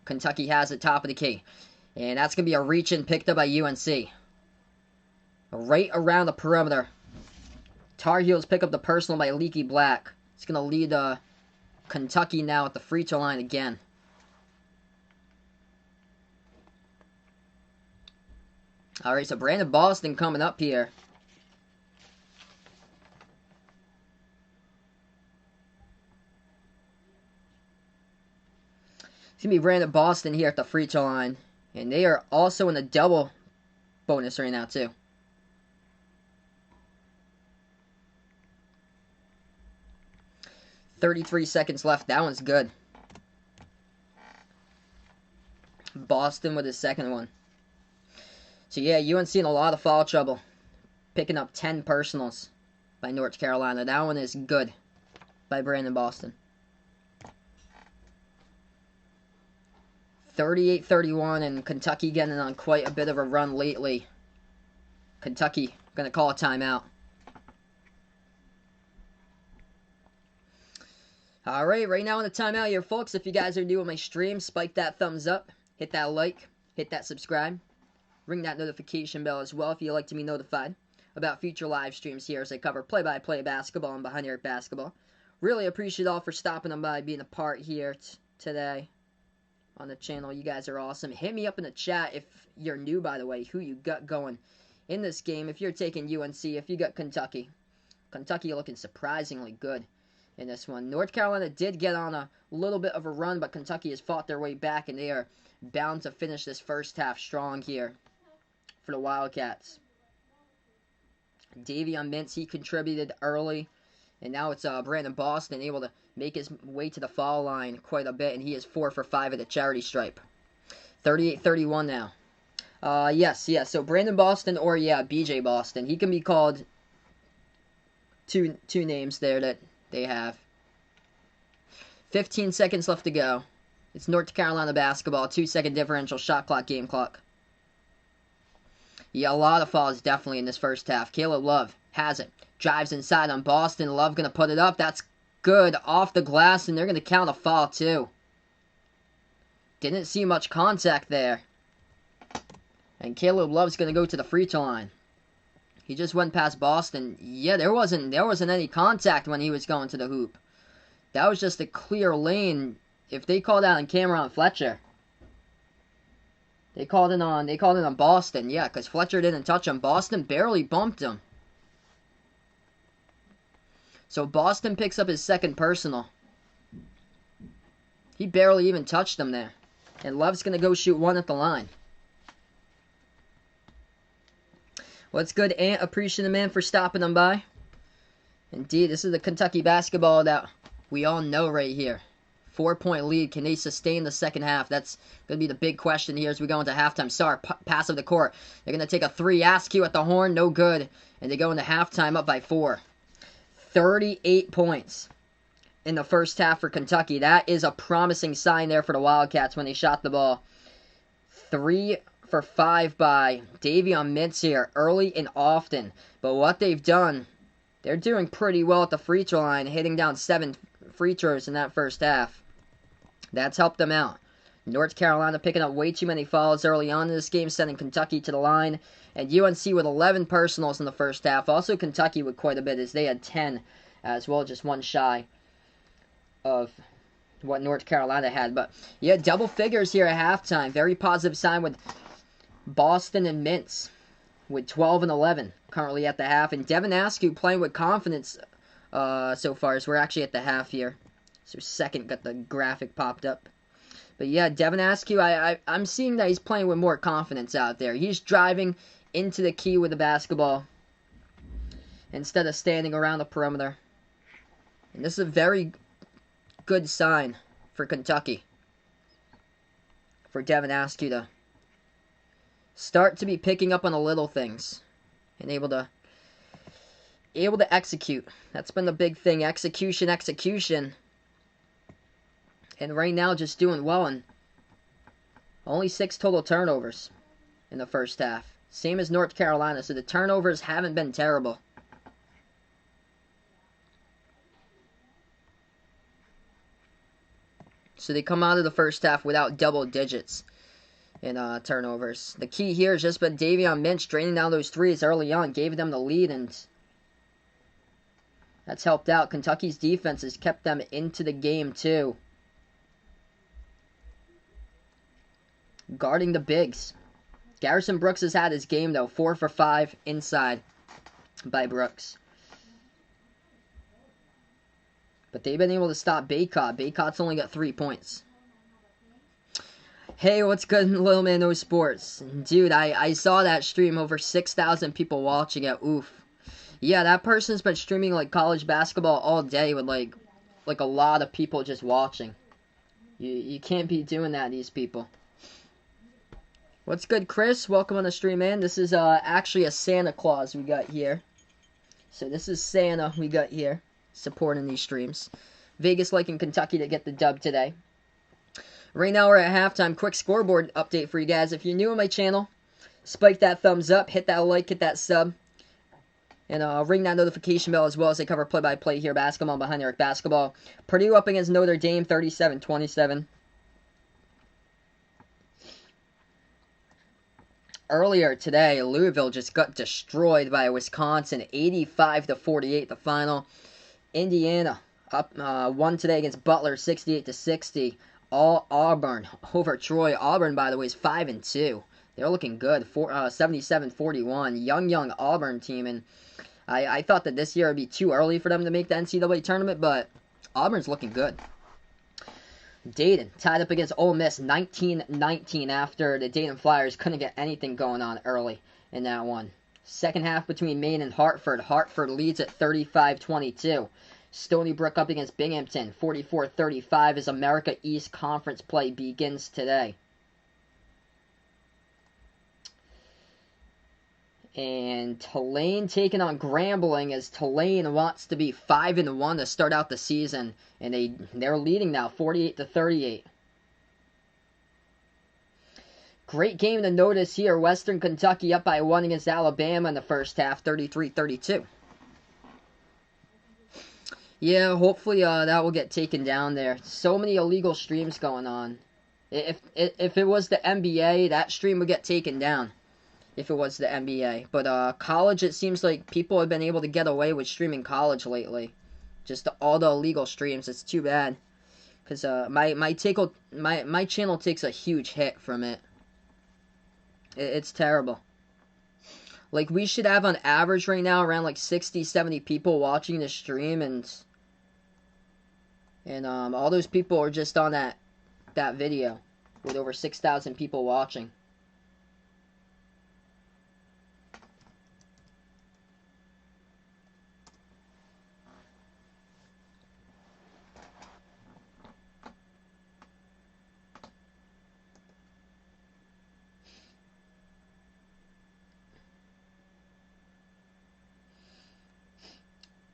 Kentucky has it top of the key. And that's going to be a reach-in picked up by UNC. Right around the perimeter. Tar Heels pick up the personal by Leaky Black. It's going to lead Kentucky now at the free throw line again. Alright, so Brandon Boston coming up here. It's going to be Brandon Boston here at the free throw line. And they are also in a double bonus right now, too. 33 seconds left. That one's good. Boston with his second one. So yeah, UNC in a lot of foul trouble. Picking up 10 personals by North Carolina. That one is good by Brandon Boston. 38-31, and Kentucky getting on quite a bit of a run lately. Kentucky going to call a timeout. Alright, right now in the timeout here, folks. If you guys are new on my stream, spike that thumbs up, hit that like, hit that subscribe, ring that notification bell as well if you'd like to be notified about future live streams here as I cover play-by-play basketball and behind Eric basketball. Really appreciate all for stopping by, being a part here today on the channel. You guys are awesome. Hit me up in the chat if you're new, by the way, who you got going in this game. If you're taking UNC, if you got Kentucky. Kentucky looking surprisingly good in this one. North Carolina did get on a little bit of a run, but Kentucky has fought their way back, and they are bound to finish this first half strong here for the Wildcats. Davion Mintz, he contributed early, and now it's Brandon Boston able to make his way to the foul line quite a bit, and he is 4 for 5 at the charity stripe. 38-31 now. Yes, so Brandon Boston or, BJ Boston. He can be called two names there that they have. 15 seconds left to go. It's North Carolina basketball. 2-second differential, shot clock, game clock. Yeah, a lot of fouls definitely in this first half. Caleb Love has it. Drives inside on Boston. Love going to put it up. That's good. Off the glass, and they're going to count a foul too. Didn't see much contact there. And Caleb Love's going to go to the free throw line. He just went past Boston. Yeah, there wasn't any contact when he was going to the hoop. That was just a clear lane. If they called out on camera on Fletcher, they called it on Boston. Yeah, because Fletcher didn't touch him. Boston barely bumped him. So Boston picks up his second personal. He barely even touched him there. And Love's going to go shoot one at the line. What's good, Ant? Appreciate the man for stopping them by. Indeed, this is the Kentucky basketball that we all know right here. 4-point lead. Can they sustain the second half? That's going to be the big question here as we go into halftime. Sar, pass of the court. They're going to take a 3. Askew at the horn. No good. And they go into halftime up by 4. 38 points in the first half for Kentucky. That is a promising sign there for the Wildcats when they shot the ball. 3 for 5 by Davion Mintz here, early and often. But what they've done, they're doing pretty well at the free throw line, hitting down 7 free throws in that first half. That's helped them out. North Carolina picking up way too many fouls early on in this game, sending Kentucky to the line. And UNC with 11 personals in the first half. Also Kentucky with quite a bit, as they had 10 as well, just one shy of what North Carolina had. But yeah, double figures here at halftime. Very positive sign with Boston and Mintz with 12 and 11 currently at the half. And Devin Askew playing with confidence so far, as we're actually at the half here. So second, got the graphic popped up. But yeah, Devin Askew, I'm seeing that he's playing with more confidence out there. He's driving into the key with the basketball instead of standing around the perimeter. And this is a very good sign for Kentucky, for Devin Askew to start to be picking up on the little things and able to execute. That's been the big thing. Execution. And right now just doing well, and only 6 total turnovers in the first half. Same as North Carolina, so the turnovers haven't been terrible. So they come out of the first half without double digits in turnovers. The key here has just been Davion Mintz draining down those threes early on, gave them the lead, and that's helped out. Kentucky's defense has kept them into the game too, guarding the bigs. Garrison Brooks has had his game though, 4 for 5 inside by Brooks. But they've been able to stop Baycott. Baycott's only got 3 points. Hey, what's good, Little Man No Sports? Dude, I saw that stream. Over 6,000 people watching it. Oof. Yeah, that person's been streaming like college basketball all day with like a lot of people just watching. You can't be doing that, these people. What's good, Chris? Welcome on the stream, man. This is actually a Santa Claus we got here. So this is Santa we got here, supporting these streams. Vegas liking Kentucky to get the dub today. Right now we're at halftime. Quick scoreboard update for you guys. If you're new on my channel, spike that thumbs up, hit that like, hit that sub, and ring that notification bell as well as they cover play-by-play here. Basketball behind Eric Basketball. Purdue up against Notre Dame, 37-27. Earlier today, Louisville just got destroyed by Wisconsin, 85-48 the final. Indiana up won today against Butler, 68-60. All Auburn over Troy. Auburn, by the way, is 5-2. They're looking good. 77-41. Young Auburn team, and I thought that this year would be too early for them to make the NCAA tournament, but Auburn's looking good. Dayton tied up against Ole Miss 19-19 after the Dayton Flyers couldn't get anything going on early in that one. Second half between Maine and Hartford. Hartford leads at 35-22. Stony Brook up against Binghamton 44-35 as America East Conference play begins today. And Tulane taking on Grambling as Tulane wants to be 5-1 to start out the season. And they're leading now 48-38. Great game to notice here. Western Kentucky up by 1 against Alabama in the first half, 33-32. Yeah, hopefully that will get taken down there. So many illegal streams going on. If it was the NBA, that stream would get taken down. If it was the NBA. But college, it seems like people have been able to get away with streaming college lately. Just all the illegal streams. It's too bad. Because my channel takes a huge hit from it. It's terrible. Like, we should have on average right now around like 60, 70 people watching the stream, and all those people are just on that video with over 6,000 people watching.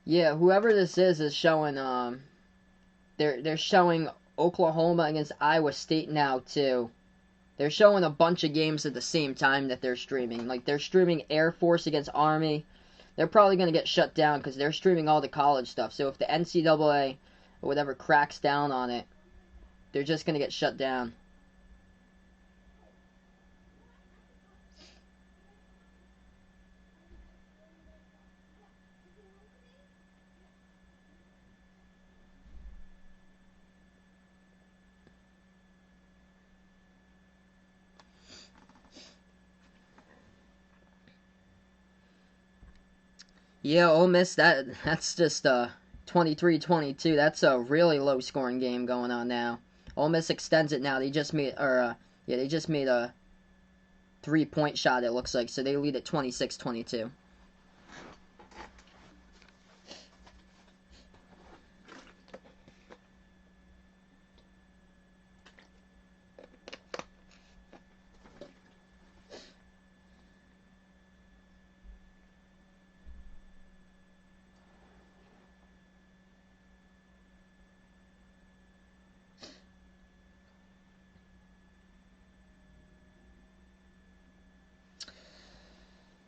Yeah, whoever this is showing they're showing Oklahoma against Iowa State now too. They're showing a bunch of games at the same time that they're streaming. Like they're streaming Air Force against Army. They're probably going to get shut down because they're streaming all the college stuff. So if the NCAA or whatever cracks down on it, they're just going to get shut down. Yeah, Ole Miss, that's just 23-22. That's a really low scoring game going on now. Ole Miss extends it now. They just made they just made a 3-point shot, it looks like. So they lead at 26-22.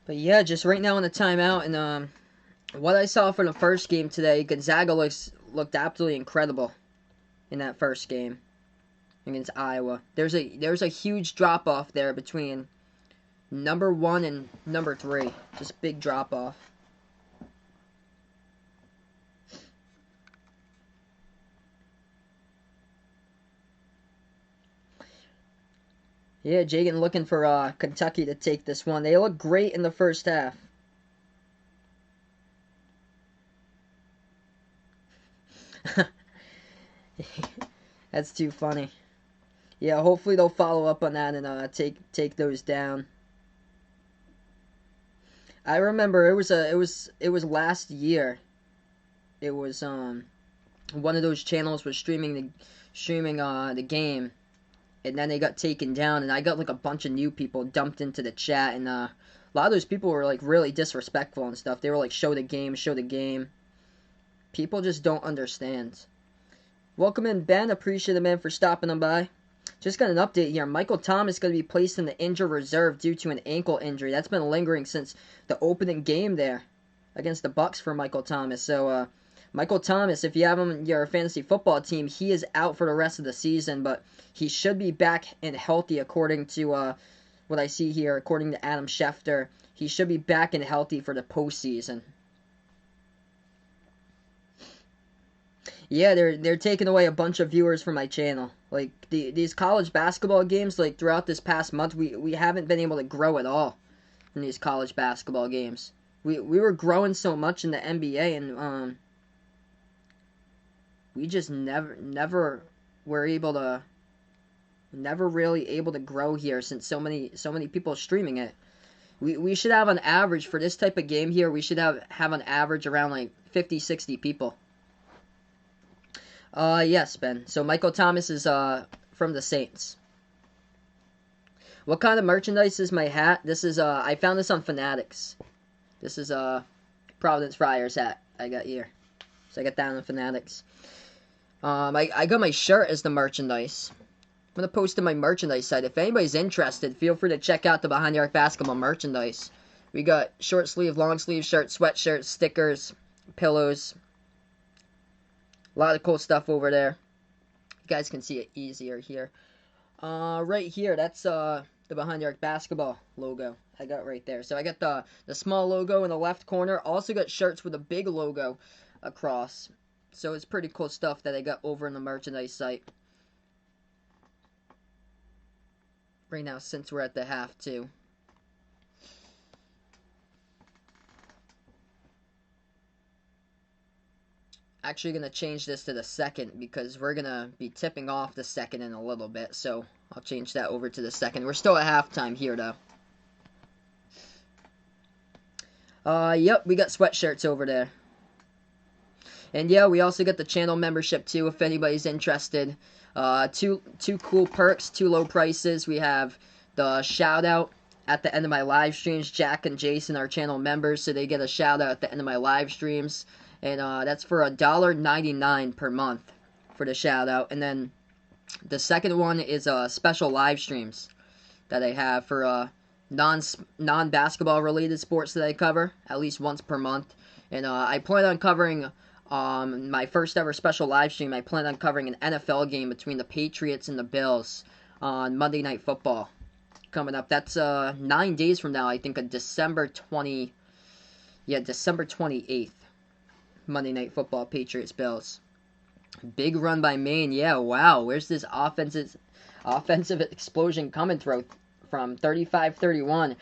But yeah, just right now in the timeout, and what I saw from the first game today, Gonzaga looked absolutely incredible in that first game against Iowa. There's a huge drop off there between number 1 and number 3. Just big drop off. Yeah, Jagan looking for Kentucky to take this one. They look great in the first half. That's too funny. Yeah, hopefully they'll follow up on that and take those down. I remember it was last year. It was one of those channels was streaming the game, and then they got taken down, and I got like a bunch of new people dumped into the chat, and a lot of those people were like really disrespectful and stuff. They were like, show the game, show the game. People just don't understand. Welcome in, Ben. Appreciate it, man, for stopping on by. Just got an update here. Michael Thomas going to be placed in the injured reserve due to an ankle injury. That's been lingering since the opening game there against the Bucks for Michael Thomas. So, Michael Thomas, if you have him in your fantasy football team, he is out for the rest of the season, but he should be back and healthy according to what I see here, according to Adam Schefter. He should be back and healthy for the postseason. Yeah, they're taking away a bunch of viewers from my channel. Like these college basketball games, like throughout this past month, we haven't been able to grow at all in these college basketball games. We were growing so much in the NBA, and we just never were able to, never really able to grow here since so many people streaming it. We should have an average for this type of game here. We should have an average around like 50-60 people. Yes, Ben. So Michael Thomas is from the Saints. What kind of merchandise is my hat? This is I found this on Fanatics. This is Providence Friars hat I got here. So I got that on Fanatics. I got my shirt as the merchandise. I'm gonna post to my merchandise site. If anybody's interested, feel free to check out the Behind the Arc Basketball merchandise. We got short sleeve, long sleeve shirts, sweatshirts, stickers, pillows. A lot of cool stuff over there. You guys can see it easier here. Right here, that's the Behind the Arc Basketball logo I got right there. So I got the small logo in the left corner. Also got shirts with a big logo across. So it's pretty cool stuff that I got over in the merchandise site. Right now, since we're at the half too. Actually going to change this to the second because we're going to be tipping off the second in a little bit. So I'll change that over to the second. We're still at halftime here though. Yep, we got sweatshirts over there. And yeah, we also got the channel membership too if anybody's interested. Two cool perks, 2 low prices. We have the shout out at the end of my live streams. Jack and Jason are channel members, so they get a shout out at the end of my live streams. and that's for $1.99 per month for the shout out. And then the second one is special live streams that I have for non basketball related sports that I cover at least once per month. And I plan on covering my first ever special live stream. I plan on covering an NFL game between the Patriots and the Bills on Monday Night Football coming up. That's 9 days from now. I think December 28th. Monday Night Football, Patriots Bills. Big run by Maine. Yeah, wow. Where's this offensive explosion coming from? 35-31.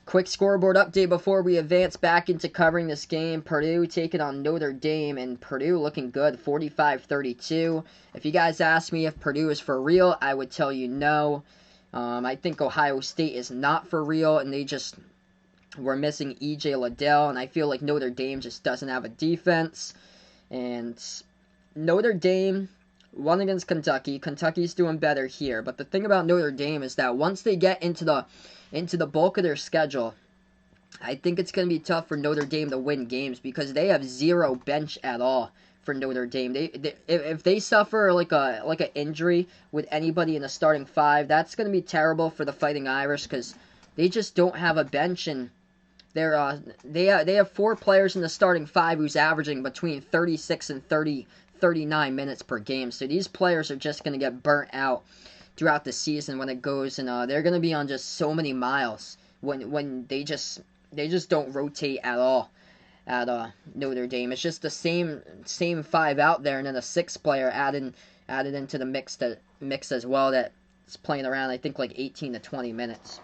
Quick scoreboard update before we advance back into covering this game. Purdue taking on Notre Dame, and Purdue looking good, 45-32. If you guys ask me if Purdue is for real, I would tell you no. I think Ohio State is not for real, and they just were missing E.J. Liddell, and I feel like Notre Dame just doesn't have a defense. And Notre Dame won against Kentucky. Kentucky's doing better here, but the thing about Notre Dame is that once they get into the bulk of their schedule, I think it's going to be tough for Notre Dame to win games because they have zero bench at all for Notre Dame. If they suffer like a injury with anybody in the starting five, that's going to be terrible for the Fighting Irish because they just don't have a bench, and they have 4 players in the starting five who's averaging between 36 and 39 minutes per game. So these players are just going to get burnt out throughout the season when it goes, and they're going to be on just so many miles when they just don't rotate at all at Notre Dame. It's just the same 5 out there, and then a 6th player added into the mix as well that's playing around, I think, like 18 to 20 minutes.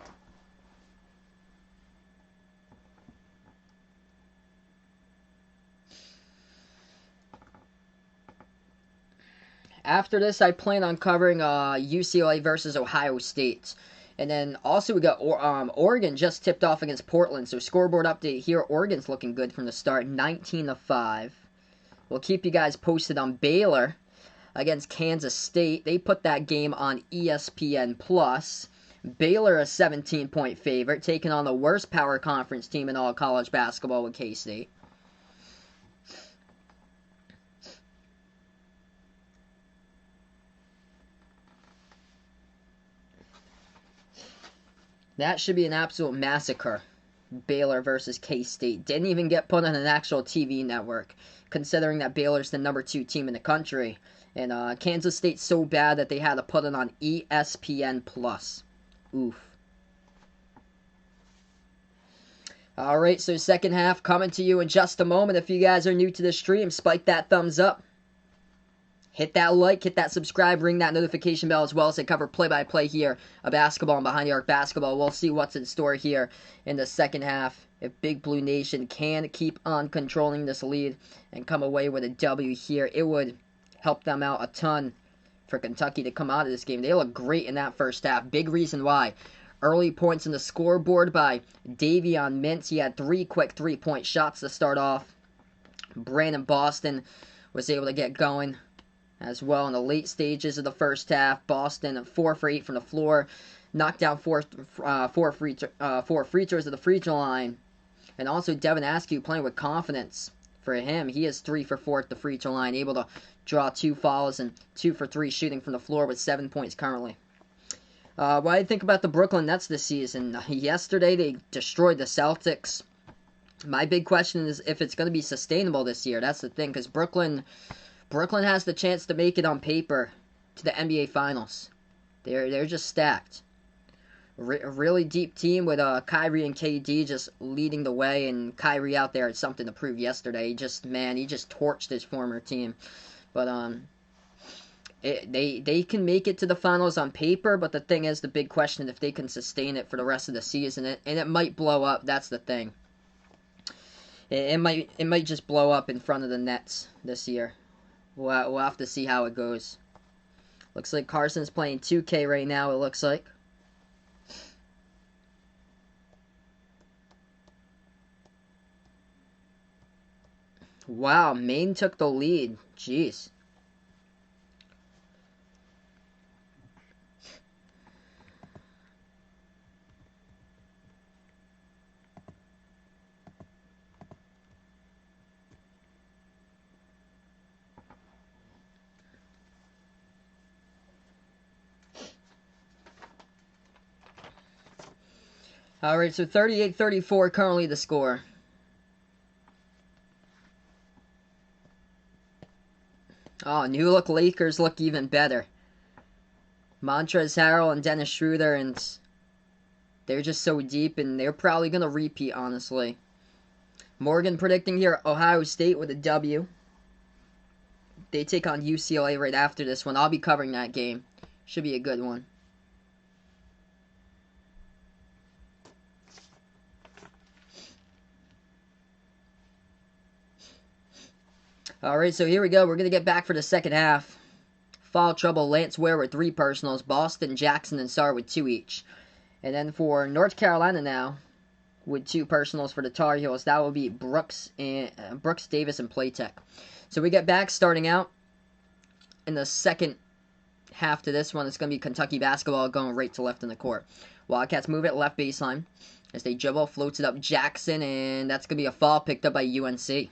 After this, I plan on covering UCLA versus Ohio State. And then also we got Oregon just tipped off against Portland. So scoreboard update here. Oregon's looking good from the start, 19-5. We'll keep you guys posted on Baylor against Kansas State. They put that game on ESPN+. Baylor a 17-point favorite, taking on the worst power conference team in all college basketball with K-State. That should be an absolute massacre. Baylor versus K-State. Didn't even get put on an actual TV network, considering that Baylor's the number 2 team in the country. And Kansas State's so bad that they had to put it on ESPN+. Oof. Alright, so second half coming to you in just a moment. If you guys are new to the stream, spike that thumbs up. Hit that like, hit that subscribe, ring that notification bell as well as I cover play-by-play here of basketball and behind the arc basketball. We'll see what's in store here in the second half. If Big Blue Nation can keep on controlling this lead and come away with a W here, it would help them out a ton for Kentucky to come out of this game. They look great in that first half. Big reason why. Early points in the scoreboard by Davion Mintz. He had 3 quick 3-point shots to start off. Brandon Boston was able to get going as well in the late stages of the first half. Boston 4 for 8 from the floor, knocked down four free throws at the free throw line, and also Devin Askew playing with confidence. For him, he is 3 for 4 at the free throw line, able to draw 2 fouls and 2 for 3 shooting from the floor with 7 points currently. What do you think about the Brooklyn Nets this season? Yesterday they destroyed the Celtics. My big question is if it's going to be sustainable this year. That's the thing, because Brooklyn has the chance to make it on paper to the NBA Finals. They're just stacked. A really deep team with Kyrie and KD just leading the way, and Kyrie out there had something to prove yesterday. He just torched his former team. But they can make it to the Finals on paper, but the thing is, the big question is if they can sustain it for the rest of the season, and it might blow up. That's the thing. It might just blow up in front of the Nets this year. We'll have to see how it goes. Looks like Carson's playing 2K right now, it looks like. Wow, Maine took the lead. Jeez. Alright, so 38-34 currently the score. Oh, new look Lakers look even better. Montrezl Harrell and Dennis Schroeder, and they're just so deep, and they're probably going to repeat, honestly. Morgan predicting here Ohio State with a W. They take on UCLA right after this one. I'll be covering that game. Should be a good one. Alright, so here we go. We're going to get back for the second half. Foul trouble, Lance Ware with 3 personals. Boston, Jackson, and Sarr with 2 each. And then for North Carolina now, with 2 personals for the Tar Heels, that will be Brooks, Davis, and Playtech. So we get back starting out in the second half to this one. It's going to be Kentucky basketball going right to left in the court. Wildcats move it left baseline as they dribble, floats it up Jackson, and that's going to be a foul picked up by UNC.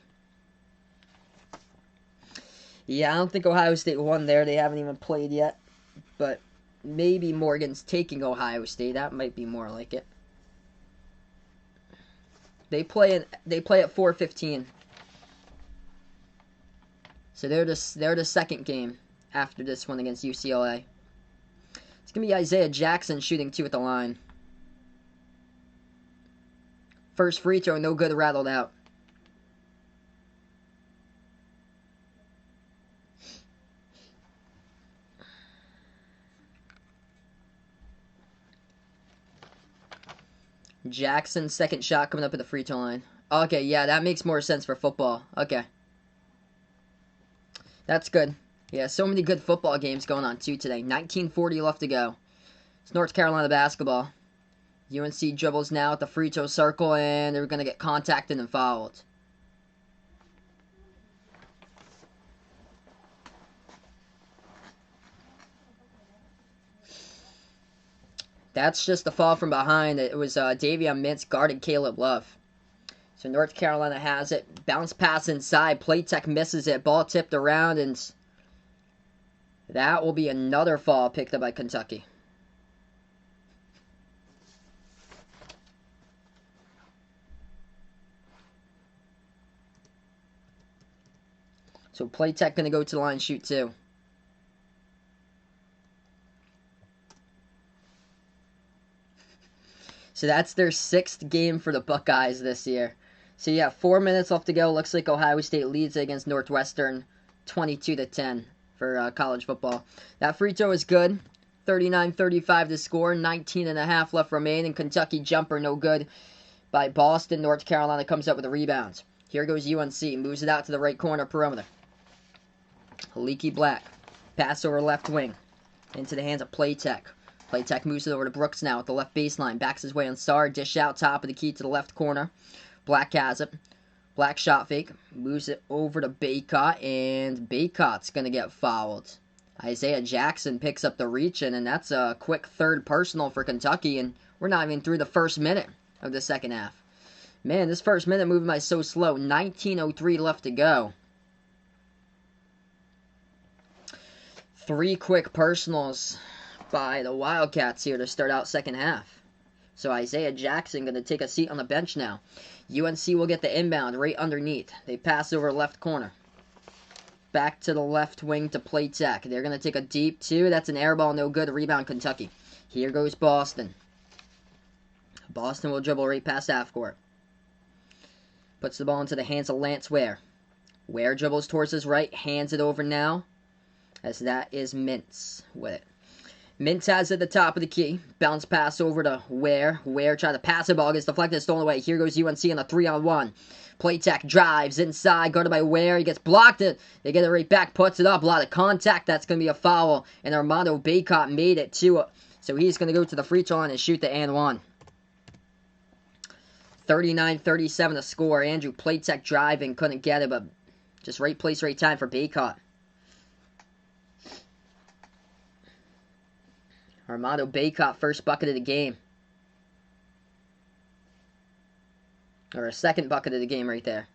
Yeah, I don't think Ohio State won there. They haven't even played yet. But maybe Morgan's taking Ohio State. That might be more like it. They play at 4:15. So they're the second game after this one against UCLA. It's going to be Isaiah Jackson shooting 2 at the line. First free throw, no good, rattled out. Jackson's second shot coming up at the free throw line. Okay, yeah, that makes more sense for football. Okay. That's good. Yeah, so many good football games going on, too, today. 19:40 left to go. It's North Carolina basketball. UNC dribbles now at the free throw circle, and they're going to get contacted and fouled. That's just a fall from behind. It was Davion Mintz guarding Caleb Love. So North Carolina has it. Bounce pass inside. Playtech misses it. Ball tipped around, and that will be another fall picked up by Kentucky. So Playtech going to go to the line and shoot 2. So that's their 6th game for the Buckeyes this year. So yeah, 4 minutes left to go. Looks like Ohio State leads against Northwestern 22-10 for college football. That free throw is good. 39-35 to score. 19.5 left remain. And Kentucky jumper no good by Boston. North Carolina comes up with a rebound. Here goes UNC. Moves it out to the right corner perimeter. Leaky Black. Pass over left wing. Into the hands of Playtech. Playtech moves it over to Brooks now at the left baseline. Backs his way on Sarr. Dish out top of the key to the left corner. Black has it. Black shot fake. Moves it over to Baycott. And Baycott's going to get fouled. Isaiah Jackson picks up the reach in. And that's a quick third personal for Kentucky. And we're not even through the first minute of the second half. Man, this first minute moving by so slow. 19:03 left to go. 3 quick personals by the Wildcats here to start out second half. So Isaiah Jackson going to take a seat on the bench now. UNC will get the inbound right underneath. They pass over left corner. Back to the left wing to Playtech. They're going to take a deep 2. That's an air ball, no good. Rebound Kentucky. Here goes Boston. Boston will dribble right past half court. Puts the ball into the hands of Lance Ware. Ware dribbles towards his right. Hands it over now. As that is Mintz with it. Mintz has it at the top of the key. Bounce pass over to Ware. Ware trying to pass the ball. Gets deflected, stolen away. Here goes UNC on the 3-on-1. Playtech drives inside. Guarded by Ware. He gets blocked. They get it right back. Puts it up. A lot of contact. That's going to be a foul. And Armando Baycott made it too. So he's going to go to the free throw line and shoot the and one. 39-37 to score. Andrew Playtech driving. Couldn't get it, but just right place, right time for Baycott. Armando Baycott, first bucket of the game. Or a second bucket of the game right there.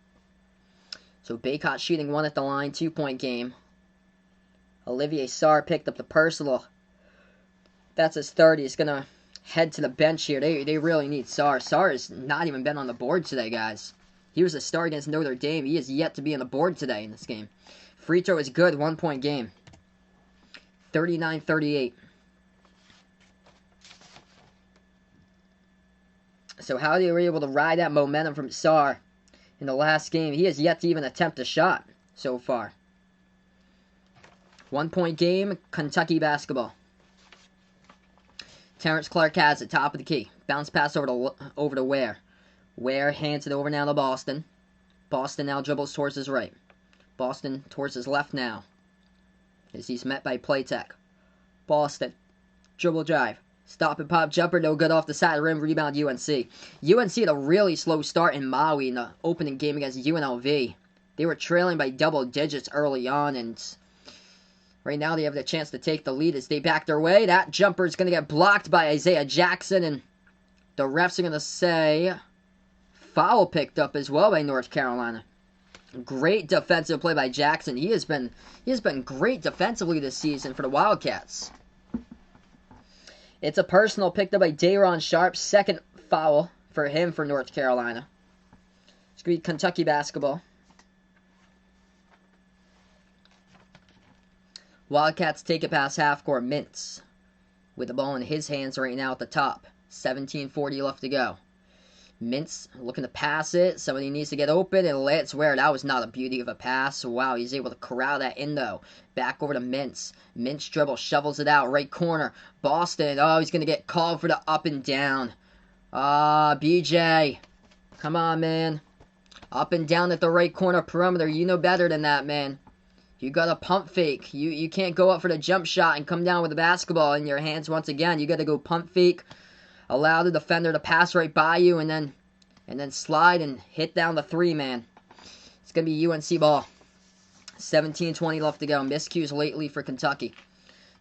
So Baycott shooting 1 at the line, 2-point game. Olivier Sarr picked up the personal. That's his third. He's going to head to the bench here. They really need Sarr. Sarr has not even been on the board today, guys. He was a star against Notre Dame. He is yet to be on the board today in this game. Free throw is good. 1-point game. 39-38. So how they were able to ride that momentum from Sarr in the last game. He has yet to even attempt a shot so far. 1-point game. Kentucky basketball. Terrence Clark has it, top of the key. Bounce pass over to Ware. Ware hands it over now to Boston. Boston now dribbles towards his right. Boston towards his left now. As he's met by Playtech. Boston. Dribble drive. Stop and pop jumper, no good off the side of the rim. Rebound UNC. UNC had a really slow start in Maui in the opening game against UNLV. They were trailing by double digits early on, and right now they have the chance to take the lead as they back their way. That jumper is going to get blocked by Isaiah Jackson, and the refs are going to say foul picked up as well by North Carolina. Great defensive play by Jackson. He has been great defensively this season for the Wildcats. It's a personal picked up by Day'Ron Sharp. Second foul for him for North Carolina. It's going to be Kentucky basketball. Wildcats take it past half court. Mintz with the ball in his hands right now at the top. 17:40 left to go. Mintz looking to pass it. Somebody needs to get open, and let's wear. That was not a beauty of a pass. Wow, he's able to corral that in, though. Back over to Mintz. Mintz dribble, shovels it out, right corner. Boston, oh, he's going to get called for the up and down. BJ. Come on, man. Up and down at the right corner perimeter. You know better than that, man. You got a pump fake. You can't go up for the jump shot and come down with the basketball in your hands once again. You got to go pump fake. Allow the defender to pass right by you and then slide and hit down the three, man. It's going to be UNC ball. 17:20 left to go. Miscues lately for Kentucky.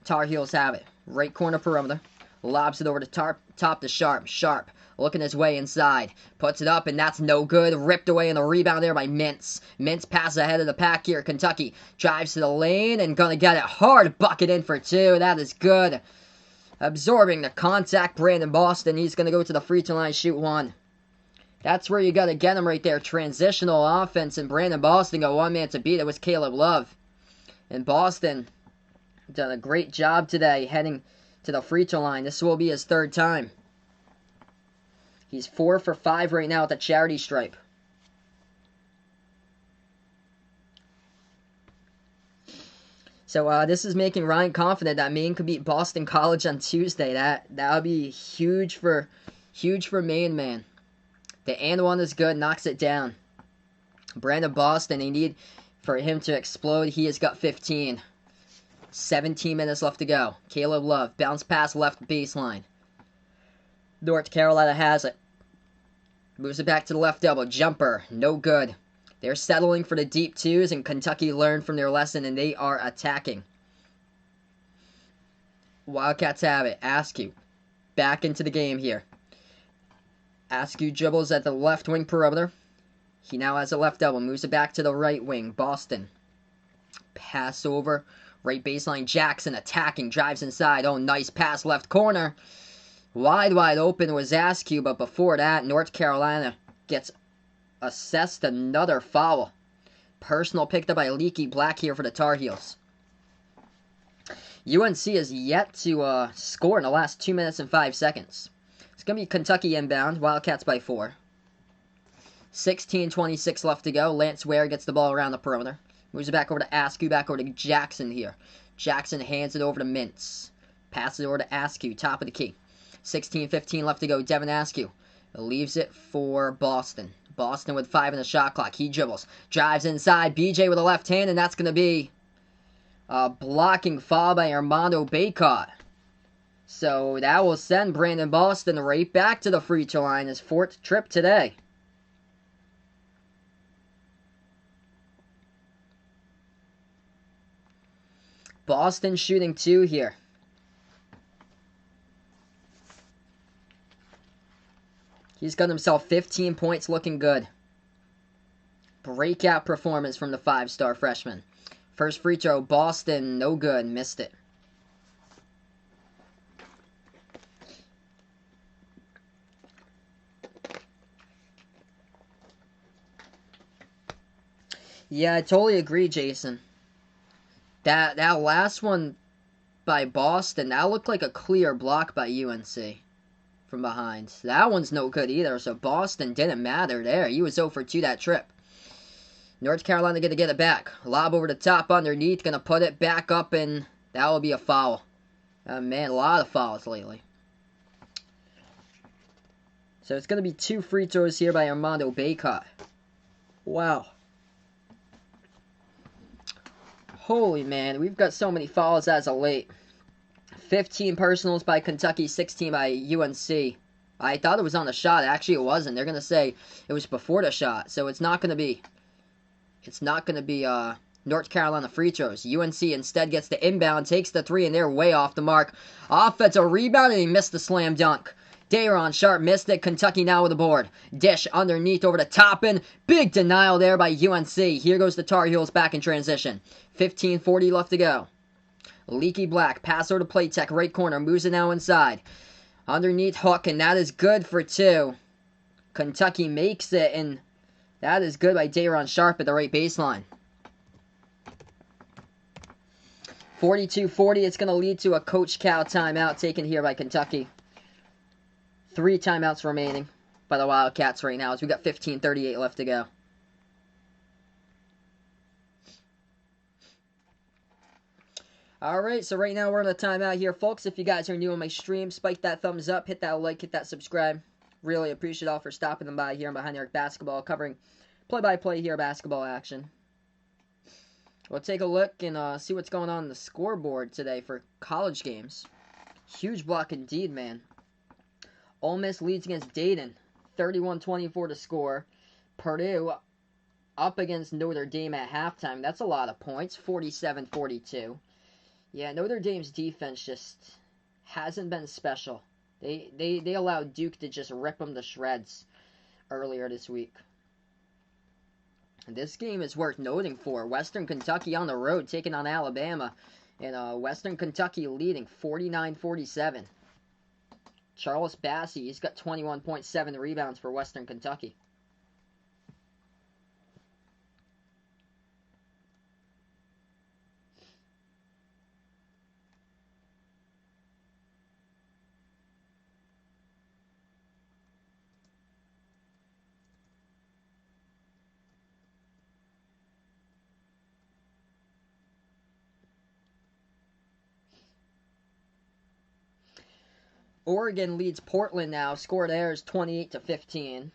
Tar Heels have it. Right corner perimeter. Lobs it over to top to Sharp. Sharp looking his way inside. Puts it up, and that's no good. Ripped away in the rebound there by Mintz. Mintz passes ahead of the pack here. Kentucky drives to the lane and going to get it. Hard bucket in for two. That is good. Absorbing the contact, Brandon Boston. He's going to go to the free throw line, shoot one. That's where you got to get him right there. Transitional offense, and Brandon Boston got one man to beat. It was Caleb Love. And Boston done a great job today heading to the free throw line. This will be his third time. He's 4 for 5 right now at the charity stripe. So this is making Ryan confident that Maine could beat Boston College on Tuesday. That would be huge for Maine, man. The and one is good, knocks it down. Brandon Boston, they need for him to explode. He has got 15. 17 minutes left to go. Caleb Love, bounce pass left baseline. North Carolina has it. Moves it back to the left elbow. Jumper, no good. They're settling for the deep twos, and Kentucky learned from their lesson, and they are attacking. Wildcats have it. Askew back into the game here. Askew dribbles at the left wing perimeter. He now has a left elbow. Moves it back to the right wing. Boston. Pass over. Right baseline. Jackson attacking. Drives inside. Oh, nice pass left corner. Wide open was Askew, but before that, North Carolina gets assessed another foul. Personal picked up by Leaky Black here for the Tar Heels. UNC has yet to score in the last 2 minutes and 5 seconds. It's going to be Kentucky inbound. Wildcats by 4. 16:26 left to go. Lance Ware gets the ball around the perimeter. Moves it back over to Askew. Back over to Jackson here. Jackson hands it over to Mintz. Passes it over to Askew. Top of the key. 16:15 left to go. Devin Askew leaves it for Boston. Boston with 5 in the shot clock. He dribbles. Drives inside. BJ with a left hand, and that's going to be a blocking foul by Armando Bacot. So that will send Brandon Boston right back to the free throw line, his 4th trip today. Boston shooting 2 here. He's got himself 15 points, looking good. Breakout performance from the 5-star freshman. First free throw, Boston, no good, missed it. Yeah, I totally agree, Jason. That last one by Boston, that looked like a clear block by UNC from behind. That one's no good either, so Boston didn't matter there. He was 0 for 2 that trip. North Carolina going to get it back. Lob over the top underneath, going to put it back up, and that will be a foul. Man, a lot of fouls lately. So it's going to be 2 free throws here by Armando Bacot. Wow. Holy man, we've got so many fouls as of late. 15 personals by Kentucky, 16 by UNC. I thought it was on the shot. Actually, it wasn't. They're going to say it was before the shot. So it's not going to be North Carolina free throws. UNC instead gets the inbound, takes the 3, and they're way off the mark. Offensive rebound, and he missed the slam dunk. Day'Ron Sharpe missed it. Kentucky now with the board. Dish underneath over the top, and big denial there by UNC. Here goes the Tar Heels back in transition. 15:40 left to go. Leaky Black, pass over to Playtech, right corner, moves it now inside. Underneath hook, and that is good for 2. Kentucky makes it, and that is good by Day'Ron Sharpe at the right baseline. 42-40, it's going to lead to a Coach Cal timeout taken here by Kentucky. 3 timeouts remaining by the Wildcats right now as we got 15:38 left to go. Alright, so right now we're on a timeout here, folks. If you guys are new on my stream, spike that thumbs up, hit that like, hit that subscribe. Really appreciate all for stopping them by here on Behind the Arc Basketball, covering play-by-play here basketball action. We'll take a look and see what's going on the scoreboard today for college games. Huge block indeed, man. Ole Miss leads against Dayton, 31-24 to score. Purdue up against Notre Dame at halftime. That's a lot of points, 47-42. Yeah, Notre Dame's defense just hasn't been special. They allowed Duke to just rip them to shreds earlier this week. And this game is worth noting for. Western Kentucky on the road taking on Alabama. And Western Kentucky leading 49-47. Charles Bassey, he's got 21.7 rebounds for Western Kentucky. Oregon leads Portland now. Score there is 28-15.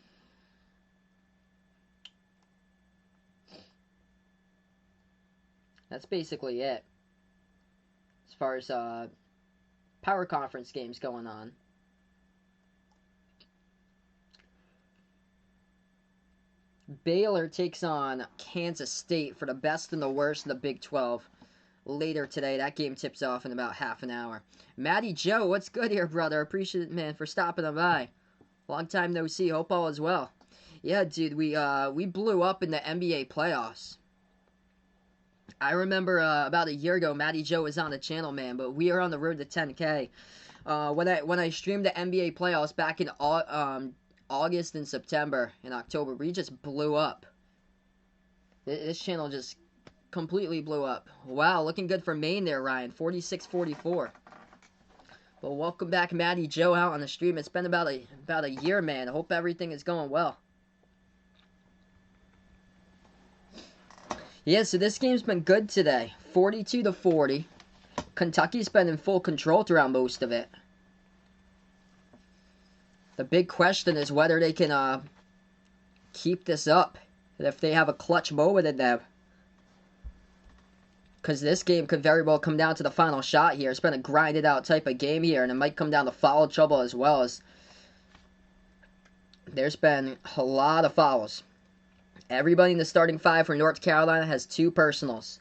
That's basically it as far as power conference games going on. Baylor takes on Kansas State for the best and the worst in the Big 12. Later today, that game tips off in about half an hour. Matty Joe, what's good here, brother? Appreciate it, man, for stopping by. Long time no see. Hope all is well. Yeah, dude, we blew up in the NBA playoffs. I remember about a year ago, Matty Joe was on the channel, man, but we are on the road to 10K. When I streamed the NBA playoffs back in August and September and October, we just blew up. This channel just completely blew up. Wow, looking good for Maine there, Ryan. 46-44. Well, welcome back, Matty Joe, out on the stream. It's been about a year, man. I hope everything is going well. Yeah, so this game's been good today. 42-40. Kentucky's been in full control throughout most of it. The big question is whether they can keep this up. If they have a clutch moment in them. Because this game could very well come down to the final shot here. It's been a grinded out type of game here. And it might come down to foul trouble as well. As there's been a lot of fouls. Everybody in the starting 5 for North Carolina has 2 personals.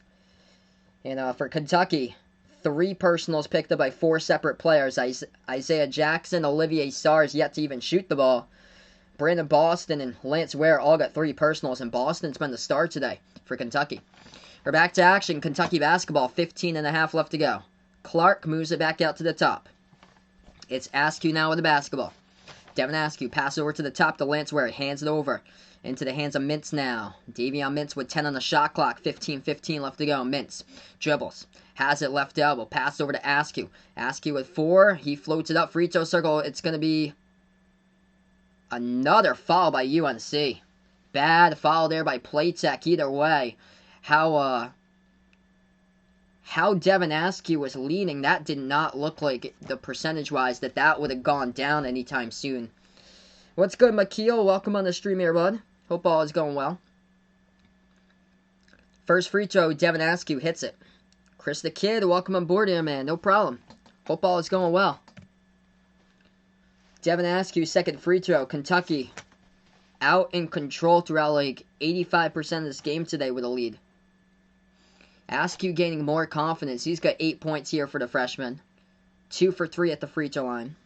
And for Kentucky, 3 personals picked up by 4 separate players. Isaiah Jackson, Olivier Sarr yet to even shoot the ball. Brandon Boston and Lance Ware all got 3 personals. And Boston's been the star today for Kentucky. We're back to action. Kentucky basketball, 15.5 left to go. Clark moves it back out to the top. It's Askew now with the basketball. Devin Askew passes over to the top to Lance Ware. Hands it over. Into the hands of Mintz now. Davion Mintz with 10 on the shot clock. 15-15 left to go. Mintz dribbles. Has it left elbow. Pass over to Askew. Askew with 4. He floats it up. Free throw circle. It's going to be another foul by UNC. Bad foul there by Playtech. Either way, how Devin Askew was leading, that did not look like the percentage-wise that would have gone down anytime soon. What's good, Makeel? Welcome on the stream here, bud. Hope all is going well. First free throw, Devin Askew hits it. Chris the Kid, welcome on board here, man. No problem. Hope all is going well. Devin Askew, second free throw. Kentucky out in control throughout like 85% of this game today with a lead. Askew gaining more confidence. He's got 8 points here for the freshman. 2 for 3 at the free throw line.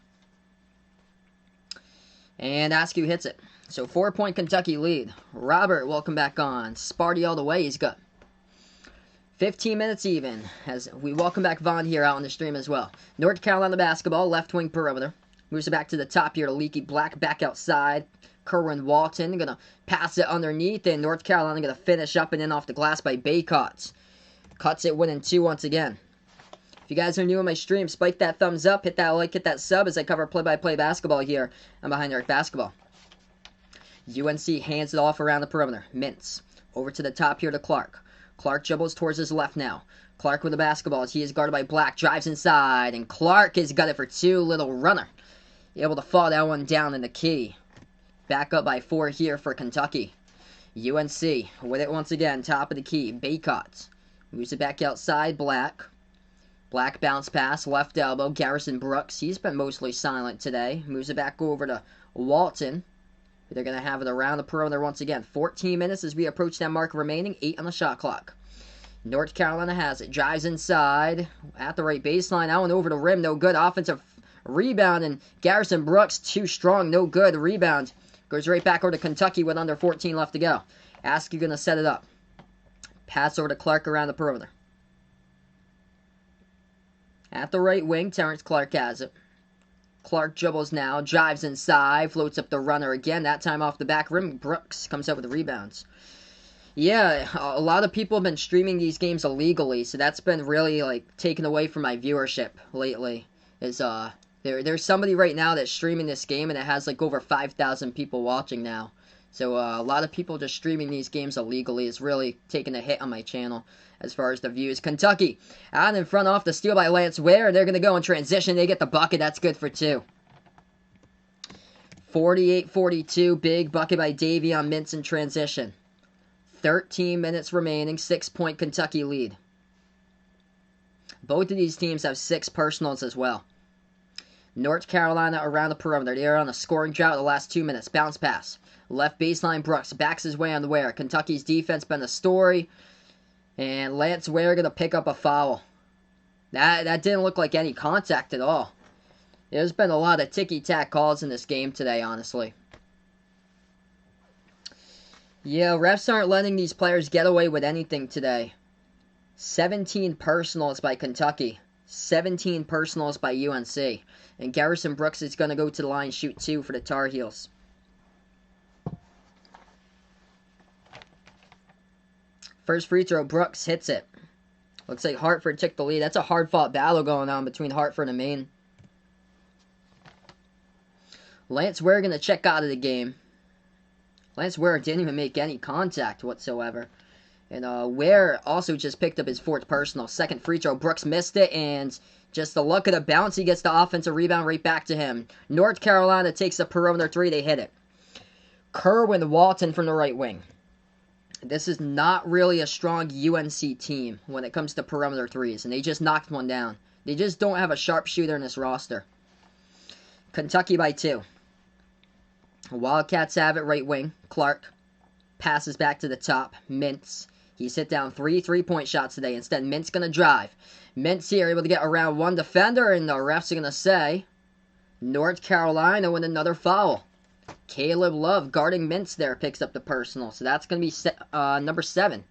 And Askew hits it. So 4-point Kentucky lead. Robert, welcome back on. Sparty all the way. He's got 15 minutes even. As we welcome back Vaughn here out on the stream as well. North Carolina basketball, left wing perimeter. Moves it back to the top here to Leaky Black. Back outside. Kerwin Walton going to pass it underneath. And North Carolina going to finish up and in off the glass by Baycott. Cuts it, winning 2 once again. If you guys are new on my stream, spike that thumbs up, hit that like, hit that sub as I cover play-by-play basketball here on Behind the Arc Basketball. UNC hands it off around the perimeter. Mintz. Over to the top here to Clark. Clark dribbles towards his left now. Clark with the basketball as he is guarded by Black. Drives inside, and Clark has got it for 2. Little runner. Able to fall that one down in the key. Back up by 4 here for Kentucky. UNC with it once again. Top of the key. Baycott. Moves it back outside, Black. Black bounce pass, left elbow. Garrison Brooks, he's been mostly silent today. Moves it back over to Walton. They're going to have it around the perimeter once again. 14 minutes as we approach that mark remaining. 8 on the shot clock. North Carolina has it. Drives inside at the right baseline. That one over the rim, no good. Offensive rebound, and Garrison Brooks, too strong, no good. Rebound goes right back over to Kentucky with under 14 left to go. Askew going to set it up. Pass over to Clark around the perimeter. At the right wing, Terrence Clark has it. Clark dribbles now, drives inside, floats up the runner again, that time off the back rim. Brooks comes out with the rebounds. Yeah, a lot of people have been streaming these games illegally, so that's been really, like, taken away from my viewership lately. There's somebody right now that's streaming this game, and it has, like, over 5,000 people watching now. So a lot of people just streaming these games illegally is really taking a hit on my channel as far as the views. Kentucky out in front off the steal by Lance Ware. They're going to go in transition. They get the bucket. That's good for 2. 48-42. Big bucket by Davion Mintz in transition. 13 minutes remaining. 6-point Kentucky lead. Both of these teams have 6 personals as well. North Carolina around the perimeter. They are on a scoring drought the last 2 minutes. Bounce pass. Left baseline, Brooks backs his way on the Ware. Kentucky's defense been a story. And Lance Ware going to pick up a foul. That didn't look like any contact at all. There's been a lot of ticky-tack calls in this game today, honestly. Yeah, refs aren't letting these players get away with anything today. 17 personals by Kentucky. 17 personals by UNC. And Garrison Brooks is going to go to the line, shoot 2 for the Tar Heels. First free throw, Brooks hits it. Looks like Hartford took the lead. That's a hard-fought battle going on between Hartford and Maine. Lance Ware going to check out of the game. Lance Ware didn't even make any contact whatsoever. And Ware also just picked up his 4th personal. Second free throw, Brooks missed it, and just the luck of the bounce, he gets the offensive rebound right back to him. North Carolina takes the perimeter 3. They hit it. Kerwin Walton from the right wing. This is not really a strong UNC team when it comes to perimeter 3s, and they just knocked one down. They just don't have a sharpshooter in this roster. Kentucky by 2. Wildcats have it right wing. Clark passes back to the top. Mintz. He's hit down 3 3-point shots today. Instead, Mintz going to drive. Mintz here able to get around one defender, and the refs are going to say North Carolina with another foul. Caleb Love guarding Mintz there picks up the personal. So that's going to be number 7.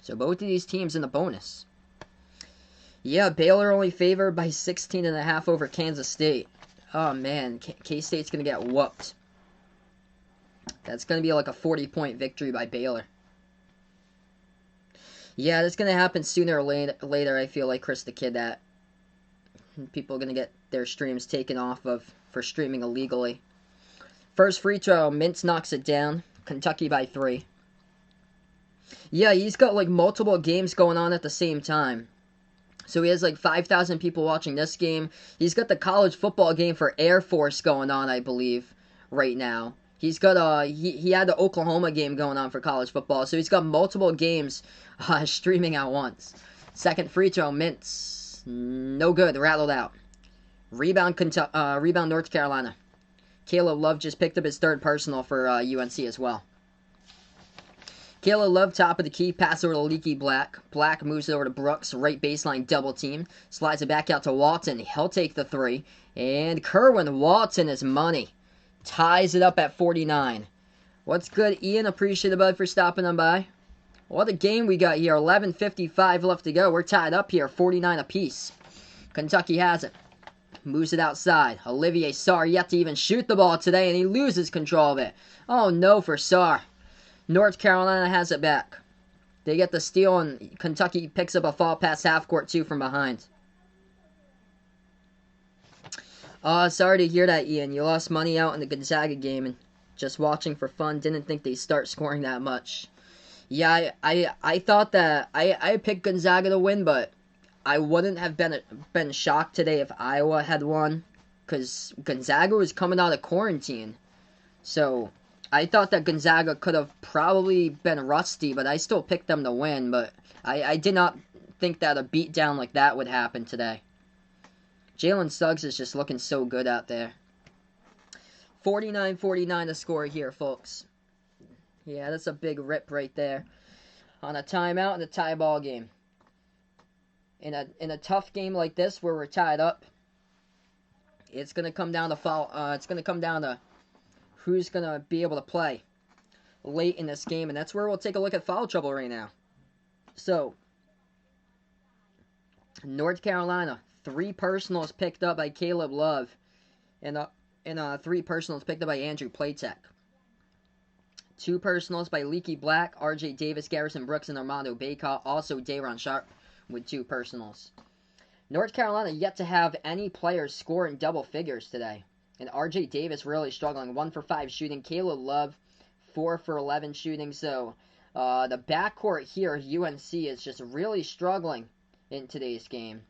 So both of these teams in the bonus. Yeah, Baylor only favored by 16.5 over Kansas State. Oh man, K-State's going to get whooped. That's going to be like a 40-point victory by Baylor. Yeah, that's going to happen sooner or later, I feel like, Chris the Kid, that people are going to get their streams taken off of for streaming illegally. First free throw, Mintz knocks it down. Kentucky by 3. Yeah, he's got like multiple games going on at the same time. So he has like 5,000 people watching this game. He's got the college football game for Air Force going on, I believe, right now. He's got he had the Oklahoma game going on for college football, so he's got multiple games streaming at once. Second free throw, Mintz, no good, rattled out. Rebound North Carolina. Caleb Love just picked up his third personal for UNC as well. Caleb Love, top of the key, pass over to Leaky Black. Black moves it over to Brooks, right baseline double team. Slides it back out to Walton. He'll take the 3. And Kerwin Walton is money. Ties it up at 49. What's good, Ian? Appreciate it, bud, for stopping on by. What a game we got here. 11:55 left to go. We're tied up here, 49 apiece. Kentucky has it. Moves it outside. Olivier Sarr yet to even shoot the ball today, and he loses control of it. Oh, no for Sarr. North Carolina has it back. They get the steal, and Kentucky picks up a fall pass half court 2 from behind. Sorry to hear that, Ian. You lost money out in the Gonzaga game, and just watching for fun, didn't think they'd start scoring that much. Yeah, I thought that I picked Gonzaga to win, but I wouldn't have been shocked today if Iowa had won, because Gonzaga was coming out of quarantine. So I thought that Gonzaga could have probably been rusty, but I still picked them to win. But I did not think that a beatdown like that would happen today. Jalen Suggs is just looking so good out there. 49-49 to score here, folks. Yeah, that's a big rip right there. On a timeout in a tie ball game. In a tough game like this where we're tied up, it's gonna come down to it's gonna come down to who's gonna be able to play late in this game, and that's where we'll take a look at foul trouble right now. So, North Carolina, 3 personals picked up by Caleb Love, and 3 personals picked up by Andrew Platek. 2 personals by Leaky Black, R.J. Davis, Garrison Brooks, and Armando Bacot. Also, Dayron Sharp with 2 personals. North Carolina yet to have any players score in double figures today. And R.J. Davis really struggling. 1 for 5 shooting. Caleb Love, 4 for 11 shooting. So, the backcourt here, UNC, is just really struggling in today's game.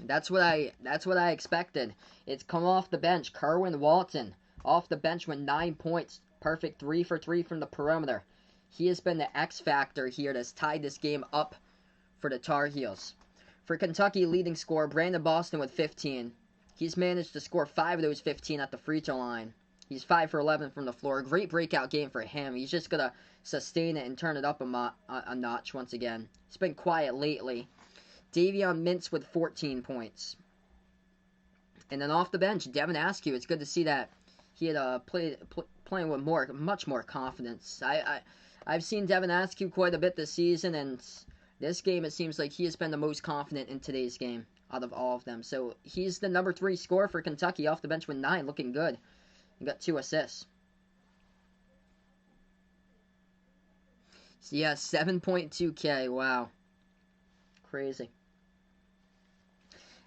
That's what I expected. It's come off the bench. Kerwin Walton off the bench with 9 points. Perfect 3 for 3 from the perimeter. He has been the X factor here that's tied this game up for the Tar Heels. For Kentucky, leading scorer Brandon Boston with 15. He's managed to score 5 of those 15 at the free throw line. He's 5 for 11 from the floor. Great breakout game for him. He's just going to sustain it and turn it up a notch once again. He's been quiet lately. Davion Mintz with 14 points. And then off the bench, Devin Askew. It's good to see that he had playing with much more confidence. I've seen Devin Askew quite a bit this season, and this game it seems like he has been the most confident in today's game out of all of them. So he's the number 3 scorer for Kentucky off the bench with 9, looking good. He got 2 assists. So yeah, 7.2K. Wow. Crazy.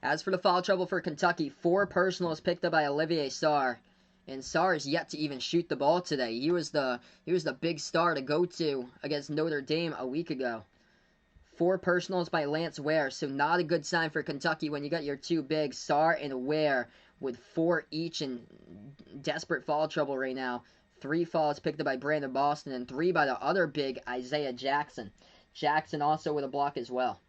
As for the foul trouble for Kentucky, 4 personals picked up by Olivier Sarr. And Sarr is yet to even shoot the ball today. He was the big star to go to against Notre Dame a week ago. 4 personals by Lance Ware, so not a good sign for Kentucky when you got your 2 bigs, Sarr and Ware, with 4 each in desperate foul trouble right now. 3 fouls picked up by Brandon Boston and 3 by the other big, Isaiah Jackson. Jackson also with a block as well.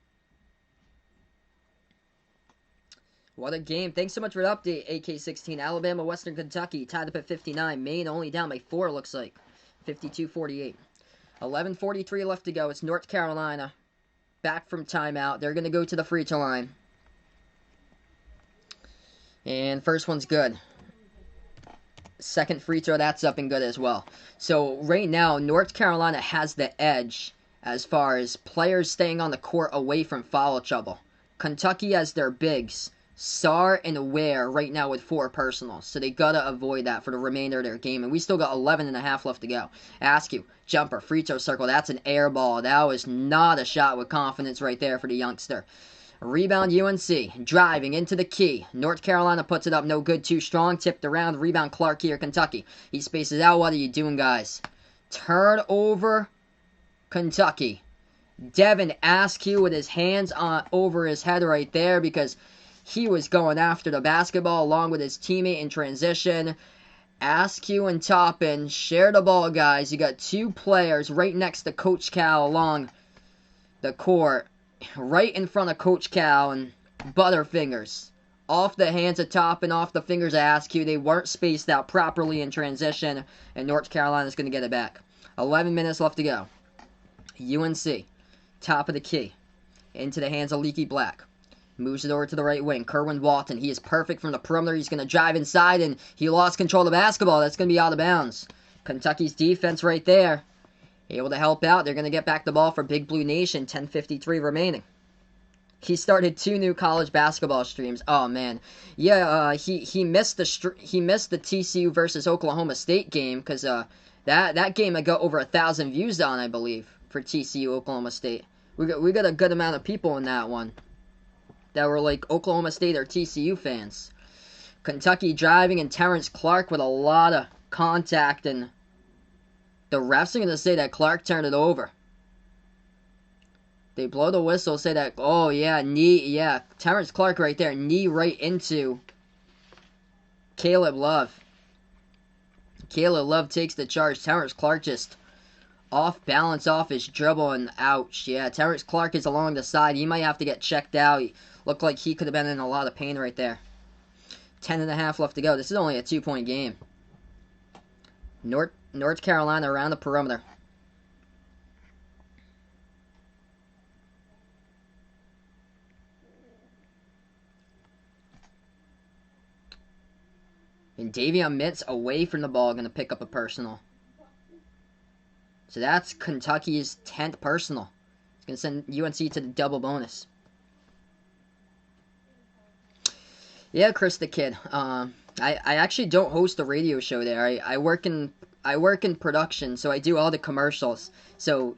What a game. Thanks so much for the update, AK-16. Alabama, Western Kentucky, tied up at 59. Maine only down by 4, looks like. 52-48. 11:43 left to go. It's North Carolina. Back from timeout. They're going to go to the free throw line. And first one's good. Second free throw, that's up and good as well. So right now, North Carolina has the edge as far as players staying on the court away from foul trouble. Kentucky has their bigs. Sar and Ware right now with 4 personals. So they got to avoid that for the remainder of their game. And we still got 11.5 left to go. Askew, jumper, free throw circle. That's an air ball. That was not a shot with confidence right there for the youngster. Rebound UNC. Driving into the key. North Carolina puts it up. No good. Too strong. Tipped around. Rebound Clark here. Kentucky. He spaces out. What are you doing, guys? Turnover Kentucky. Devin Askew with his hands over his head right there because he was going after the basketball along with his teammate in transition. Askew and Toppin share the ball, guys. You got 2 players right next to Coach Cal along the court. Right in front of Coach Cal and Butterfingers. Off the hands of Toppin, off the fingers of Askew. They weren't spaced out properly in transition, and North Carolina's going to get it back. 11 minutes left to go. UNC, top of the key. Into the hands of Leaky Black. Moves it over to the right wing. Kerwin Walton. He is perfect from the perimeter. He's going to drive inside, and he lost control of the basketball. That's going to be out of bounds. Kentucky's defense right there. Able to help out. They're going to get back the ball for Big Blue Nation. 10:53 remaining. He started 2 new college basketball streams. Oh man, yeah. He missed the TCU versus Oklahoma State game because that game I got over 1,000 views on, I believe, for TCU Oklahoma State. We got a good amount of people in that one that were like Oklahoma State or TCU fans. Kentucky driving and Terrence Clark with a lot of contact, and the refs are going to say that Clark turned it over. They blow the whistle, say that, oh yeah, knee, yeah, Terrence Clark right there, knee right into Caleb Love. Caleb Love takes the charge. Terrence Clark just off balance, off his dribble, and ouch. Yeah, Terrence Clark is along the side. He might have to get checked out. He looked like he could have been in a lot of pain right there. 10.5 left to go. This is only a 2-point game. North Carolina around the perimeter. And Davion Mintz away from the ball, going to pick up a personal. So that's Kentucky's 10th personal. It's going to send UNC to the double bonus. Yeah, Chris the Kid. I actually don't host a radio show there. I work in production, so I do all the commercials. So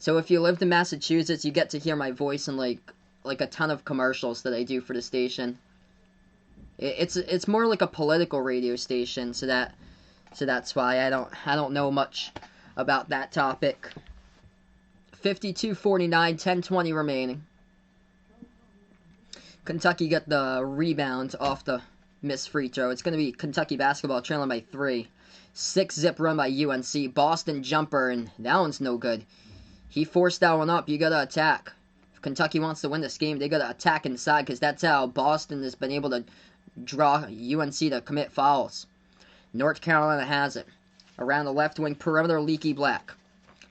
if you lived in Massachusetts, you get to hear my voice in like a ton of commercials that I do for the station. It's more like a political radio station, so that's why I don't know much about that topic. 52-49, 10:20 remaining. Kentucky got the rebound off the missed free throw. It's going to be Kentucky basketball trailing by 3. 6-zip run by UNC. Boston jumper, and that one's no good. He forced that one up. You got to attack. If Kentucky wants to win this game, they got to attack inside because that's how Boston has been able to draw UNC to commit fouls. North Carolina has it. Around the left wing perimeter, Leaky Black.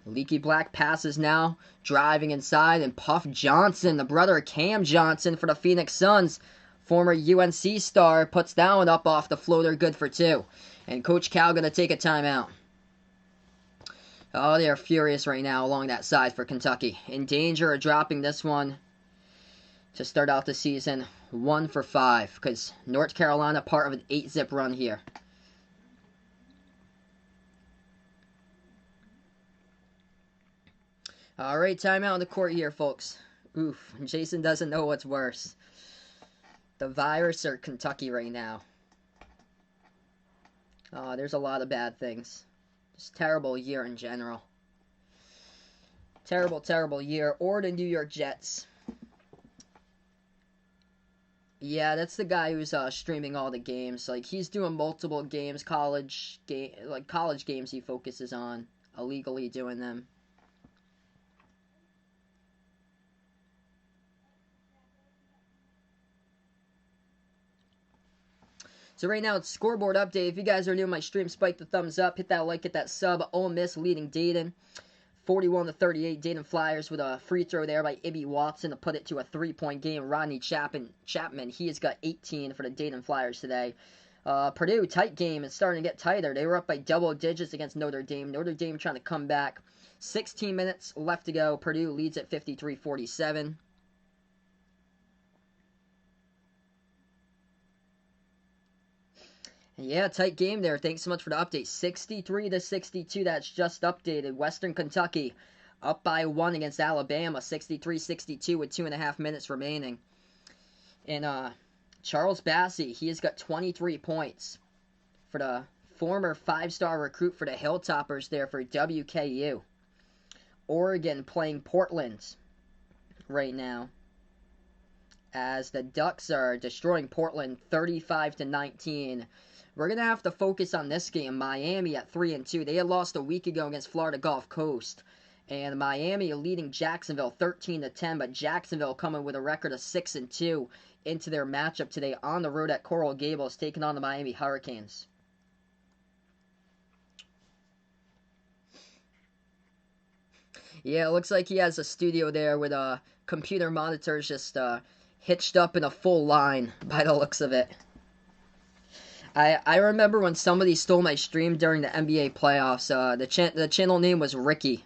Leaky Black passes now, driving inside, and Puff Johnson, the brother of Cam Johnson for the Phoenix Suns, former UNC star, puts that one up off the floater, good for 2. And Coach Cal going to take a timeout. Oh, they're furious right now along that side for Kentucky. In danger of dropping this one to start out the season 1 for 5, because North Carolina part of an 8-zip run here. Alright, timeout on the court here, folks. Oof, Jason doesn't know what's worse. The virus or Kentucky right now. There's a lot of bad things. Just terrible year in general. Terrible, terrible year. Or the New York Jets. Yeah, that's the guy who's streaming all the games. Like, he's doing multiple games, college games he focuses on. Illegally doing them. So right now, it's scoreboard update. If you guys are new to my stream, spike the thumbs up, hit that like, hit that sub. Ole Miss leading Dayton, 41-38. Dayton Flyers with a free throw there by Ibby Watson to put it to a 3-point game. Rodney Chapman, he has got 18 for the Dayton Flyers today. Purdue, tight game. It's starting to get tighter. They were up by double digits against Notre Dame. Notre Dame trying to come back. 16 minutes left to go. Purdue leads at 53-47. Yeah, tight game there. Thanks so much for the update. 63-62. That's just updated. Western Kentucky up by 1 against Alabama. 63-62 with 2.5 minutes remaining. And Charles Bassey, he has got 23 points for the former 5-star recruit for the Hilltoppers there for WKU. Oregon playing Portland right now, as the Ducks are destroying Portland 35-19. We're going to have to focus on this game. Miami at 3-2. They had lost a week ago against Florida Gulf Coast. And Miami leading Jacksonville 13-10, but Jacksonville coming with a record of 6-2 into their matchup today on the road at Coral Gables, taking on the Miami Hurricanes. Yeah, it looks like he has a studio there with computer monitors just hitched up in a full line by the looks of it. I remember when somebody stole my stream during the NBA playoffs. The channel name was Ricky.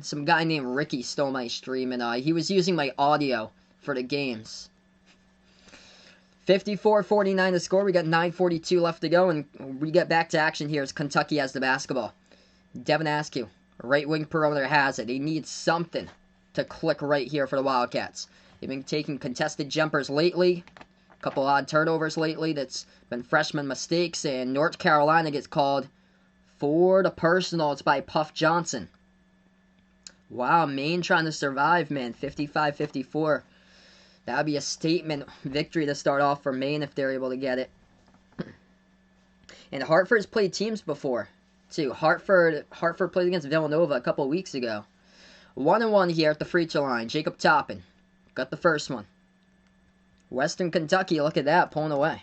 Some guy named Ricky stole my stream, and he was using my audio for the games. 54-49 to score. We got 9:42 left to go, and we get back to action here as Kentucky has the basketball. Devin Askew, right wing perimeter, has it. He needs something to click right here for the Wildcats. They've been taking contested jumpers lately. A couple odd turnovers lately. That's been freshman mistakes, and North Carolina gets called for the personal. It's by Puff Johnson. Wow, Maine trying to survive, man. 55-54. That would be a statement victory to start off for Maine if they're able to get it. And Hartford's played teams before, too. Hartford played against Villanova a couple weeks ago. 1-1 here at the free throw line. Jacob Toppin got the first one. Western Kentucky, look at that, pulling away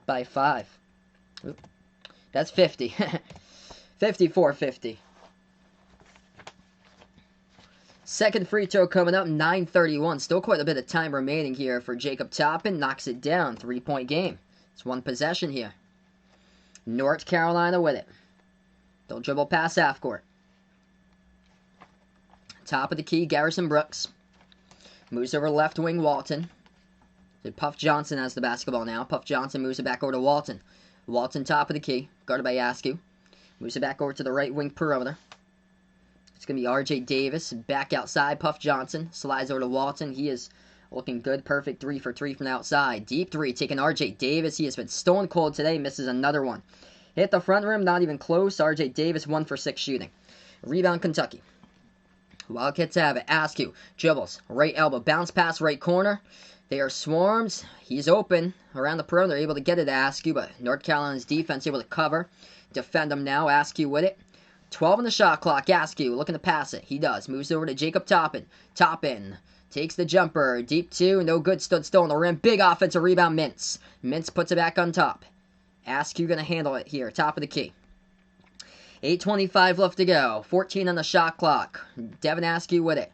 by 5. Oop. That's 50. 54-50. Second free throw coming up, 9:31. Still quite a bit of time remaining here for Jacob Toppin. Knocks it down. 3-point game. It's one possession here. North Carolina with it. They'll dribble past half court. Top of the key, Garrison Brooks. Moves over left wing, Walton. Puff Johnson has the basketball now. Puff Johnson moves it back over to Walton. Walton top of the key, guarded by Askew. Moves it back over to the right wing perimeter. It's going to be R.J. Davis back outside. Puff Johnson slides over to Walton. He is looking good. Perfect 3 for 3 from the outside. Deep 3 taking R.J. Davis. He has been stone cold today. Misses another one. Hit the front rim. Not even close. R.J. Davis 1 for 6 shooting. Rebound Kentucky. Wildcats have it. Askew dribbles. Right elbow. Bounce pass right corner. They are swarmed. He's open around the perimeter. Able to get it to Askew, but North Carolina's defense able to cover. Defend him now. Askew with it. 12 on the shot clock. Askew looking to pass it. He does. Moves over to Jacob Toppin. Toppin takes the jumper. Deep 2. No good. Stood still on the rim. Big offensive rebound. Mintz. Mintz puts it back on top. Askew going to handle it here. Top of the key. 8:25 left to go. 14 on the shot clock. Devin Askew with it.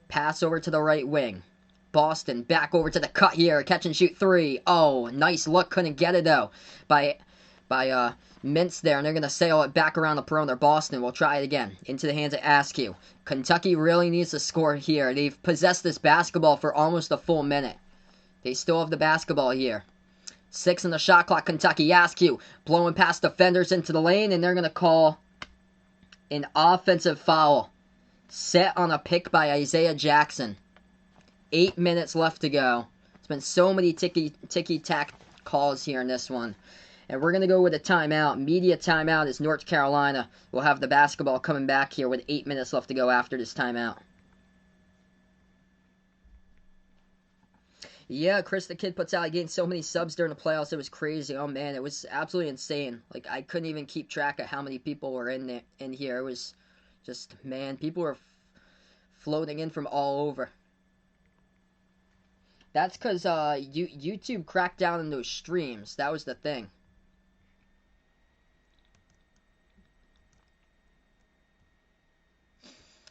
Pass over to the right wing. Boston back over to the cut here. Catch and shoot 3. Oh, nice look. Couldn't get it though by Mintz there, and they're going to sail it back around the perimeter. Boston will try it again. Into the hands of Askew. Kentucky really needs to score here. They've possessed this basketball for almost a full minute. They still have the basketball here. 6 on the shot clock. Kentucky. Askew blowing past defenders into the lane, and they're going to call an offensive foul. Set on a pick by Isaiah Jackson. 8 minutes left to go. It's been so many ticky-tack calls here in this one. And we're going to go with a timeout. Media timeout as North Carolina will have the basketball coming back here with 8 minutes left to go after this timeout. Yeah, Chris the Kid puts out, he gained so many subs during the playoffs. It was crazy. Oh, man, it was absolutely insane. Like, I couldn't even keep track of how many people were in here. It was just, man, people were floating in from all over. That's because YouTube cracked down on those streams. That was the thing.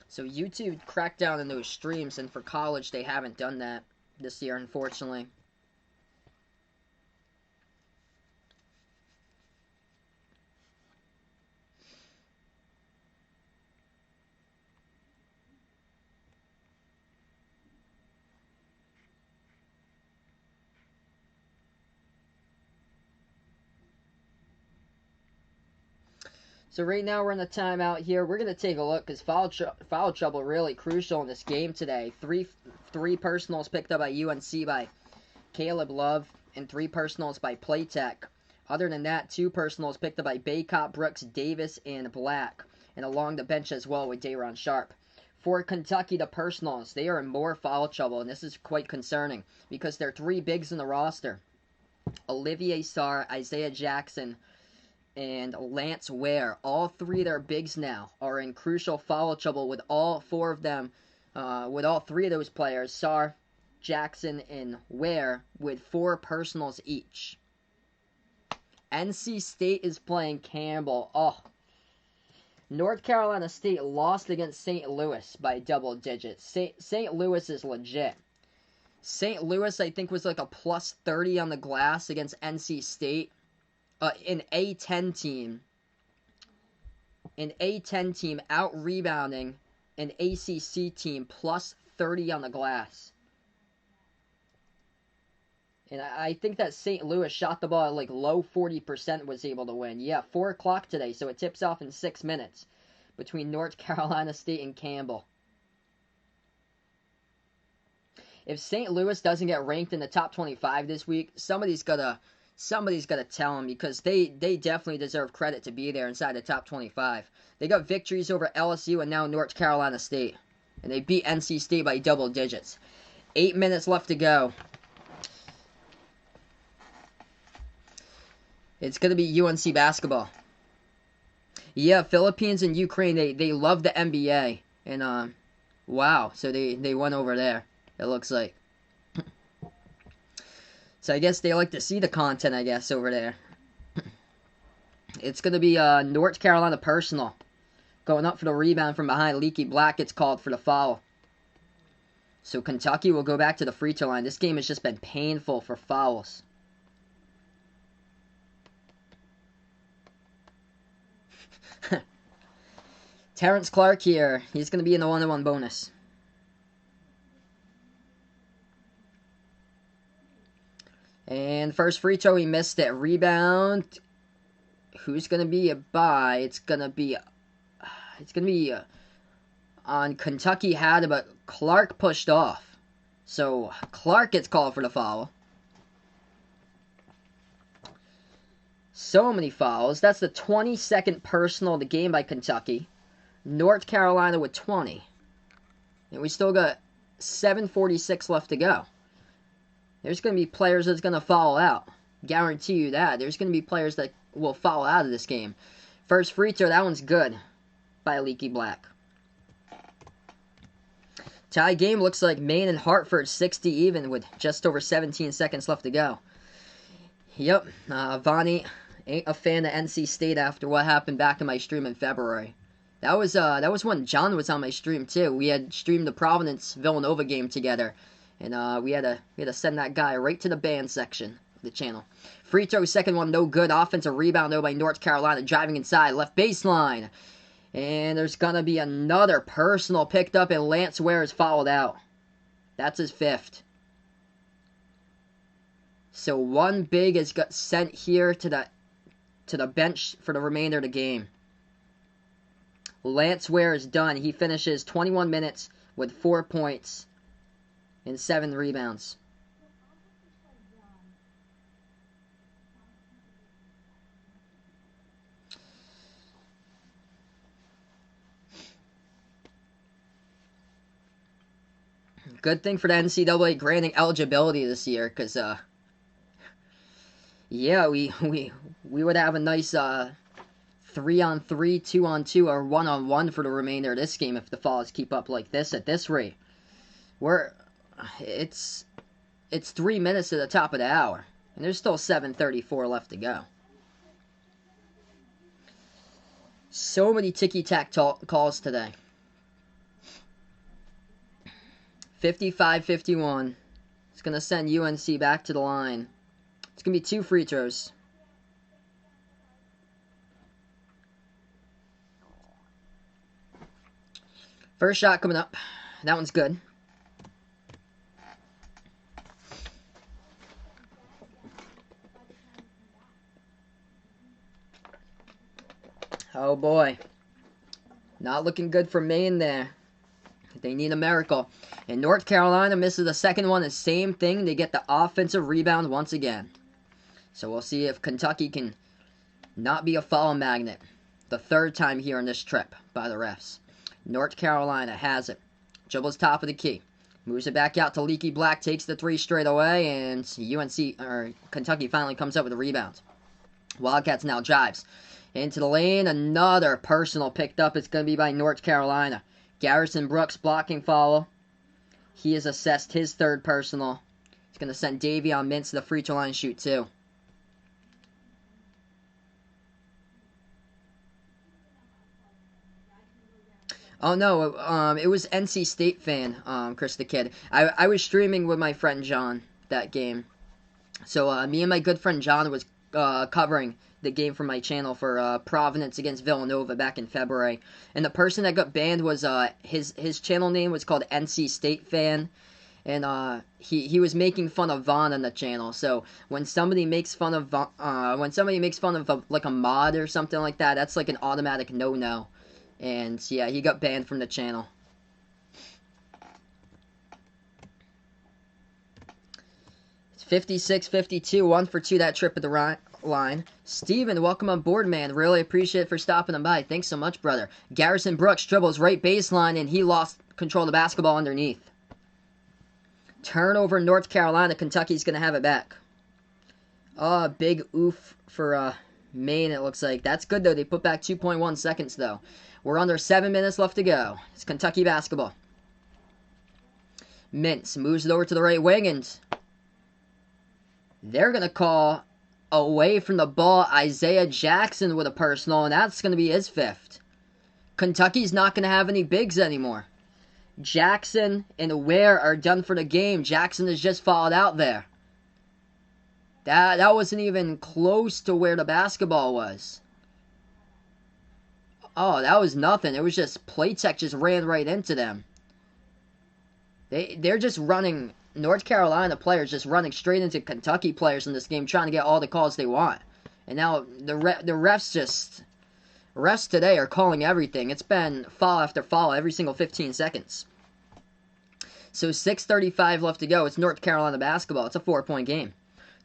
So YouTube cracked down on those streams, and for college, they haven't done that this year, unfortunately. So right now we're in a timeout here. We're gonna take a look because foul trouble really crucial in this game today. Three personals picked up by UNC by Caleb Love and 3 personals by Playtech. Other than that, 2 personals picked up by Baycott, Brooks, Davis, and Black, and along the bench as well with Dayron Sharp. For Kentucky, the personals, they are in more foul trouble, and this is quite concerning because there are 3 bigs in the roster. Olivier Sarr, Isaiah Jackson, and Lance Ware. All 3 of their bigs now are in crucial foul trouble with all 4 of them, with all 3 of those players, Sarr, Jackson, and Ware, with 4 personals each. NC State is playing Campbell. Oh. North Carolina State lost against St. Louis by double digits. St. Louis is legit. St. Louis, I think, was like a plus 30 on the glass against NC State. An A10 team. An A10 team out-rebounding an ACC team plus 30 on the glass. And I think that St. Louis shot the ball at like low 40% was able to win. Yeah, 4 o'clock today, so it tips off in 6 minutes between North Carolina State and Campbell. If St. Louis doesn't get ranked in the top 25 this week, somebody's gotta tell them because they definitely deserve credit to be there inside the top 25. They got victories over LSU and now North Carolina State. And they beat NC State by double digits. 8 minutes left to go. It's going to be UNC basketball. Yeah, Philippines and Ukraine, they love the NBA. And, wow, so they went over there, it looks like. So I guess they like to see the content, I guess, over there. It's going to be North Carolina personal. Going up for the rebound from behind. Leaky Black gets called for the foul. So Kentucky will go back to the free throw line. This game has just been painful for fouls. Terrence Clark here. He's going to be in the 1-on-1 bonus. And first free throw, he missed it. Rebound. Who's going to be a bye? It's going to be on Kentucky had it, but Clark pushed off. So Clark gets called for the foul. So many fouls. That's the 22nd personal of the game by Kentucky. North Carolina with 20. And we still got 7:46 left to go. There's going to be players that's going to foul out. Guarantee you that. There's going to be players that will foul out of this game. First free throw, that one's good by Leaky Black. Tie game looks like Maine and Hartford 60 even with just over 17 seconds left to go. Yep, Vonnie ain't a fan of NC State after what happened back in my stream in February. That was when John was on my stream too. We had streamed the Providence Villanova game together, and we had to send that guy right to the band section of the channel. Free throw, second one, no good. Offensive rebound though by North Carolina, driving inside, left baseline, and there's gonna be another personal picked up, and Lance Ware is fouled out. That's his 5th. So one big has got sent here to the bench for the remainder of the game. Lance Ware is done. He finishes 21 minutes with 4 points and 7 rebounds. Good thing for the NCAA granting eligibility this year, because yeah, we would have a nice 3-on-3, 2-on-2, or 1-on-1 for the remainder of this game if the Falls keep up like this at this rate. It's 3 minutes to the top of the hour, and there's still 7:34 left to go. So many ticky-tack calls today. 55-51. It's going to send UNC back to the line. It's going to be 2 free throws. First shot coming up. That one's good. Oh boy. Not looking good for Maine there. They need a miracle. And North Carolina misses the second one. The same thing. They get the offensive rebound once again. So we'll see if Kentucky can not be a foul magnet. The third time here in this trip by the refs. North Carolina has it. Dribbles top of the key. Moves it back out to Leaky Black. Takes the three straight away. And Kentucky finally comes up with a rebound. Wildcats now drives into the lane. Another personal picked up. It's going to be by North Carolina. Garrison Brooks blocking foul. He has assessed his third personal. He's going to send Davion Mintz to the free throw line shoot too. Oh no, it was NC State fan, Chris the Kid. I was streaming with my friend John that game. So me and my good friend John was covering the game for my channel for Providence against Villanova back in February. And the person that got banned was his channel name was called NC State fan. And he was making fun of Vaughn on the channel. So when somebody makes fun of like a mod or something like that, that's like an automatic no-no. And yeah, he got banned from the channel. It's 56-52, 1 for 2 that trip at the line. Steven, welcome on board, man. Really appreciate it for stopping them by. Thanks so much, brother. Garrison Brooks dribbles right baseline, and he lost control of the basketball underneath. Turnover North Carolina. Kentucky's going to have it back. Oh, big oof for Maine, it looks like. That's good, though. They put back 2.1 seconds, though. We're under 7 minutes left to go. It's Kentucky basketball. Mintz moves it over to the right wing, and they're going to call away from the ball Isaiah Jackson with a personal, and that's going to be his fifth. Kentucky's not going to have any bigs anymore. Jackson and Ware are done for the game. Jackson has just fouled out there. That wasn't even close to where the basketball was. Oh, that was nothing. It was just Playtech just ran right into them. They're just running, North Carolina players just running straight into Kentucky players in this game, trying to get all the calls they want. And now the refs today are calling everything. It's been foul after foul every single 15 seconds. So 6:35 left to go. It's North Carolina basketball. It's a 4-point game.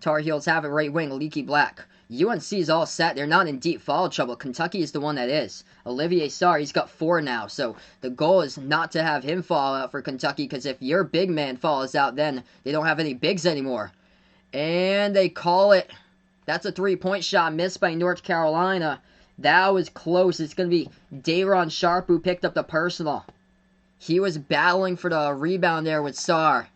Tar Heels have it right wing, Leaky Black. UNC is all set. They're not in deep foul trouble. Kentucky is the one that is. Olivier Sarr, he's got 4 now. So the goal is not to have him fall out for Kentucky, because if your big man falls out, then they don't have any bigs anymore. And they call it. That's a 3-point shot missed by North Carolina. That was close. It's going to be Day'Ron Sharp who picked up the personal. He was battling for the rebound there with Sarr.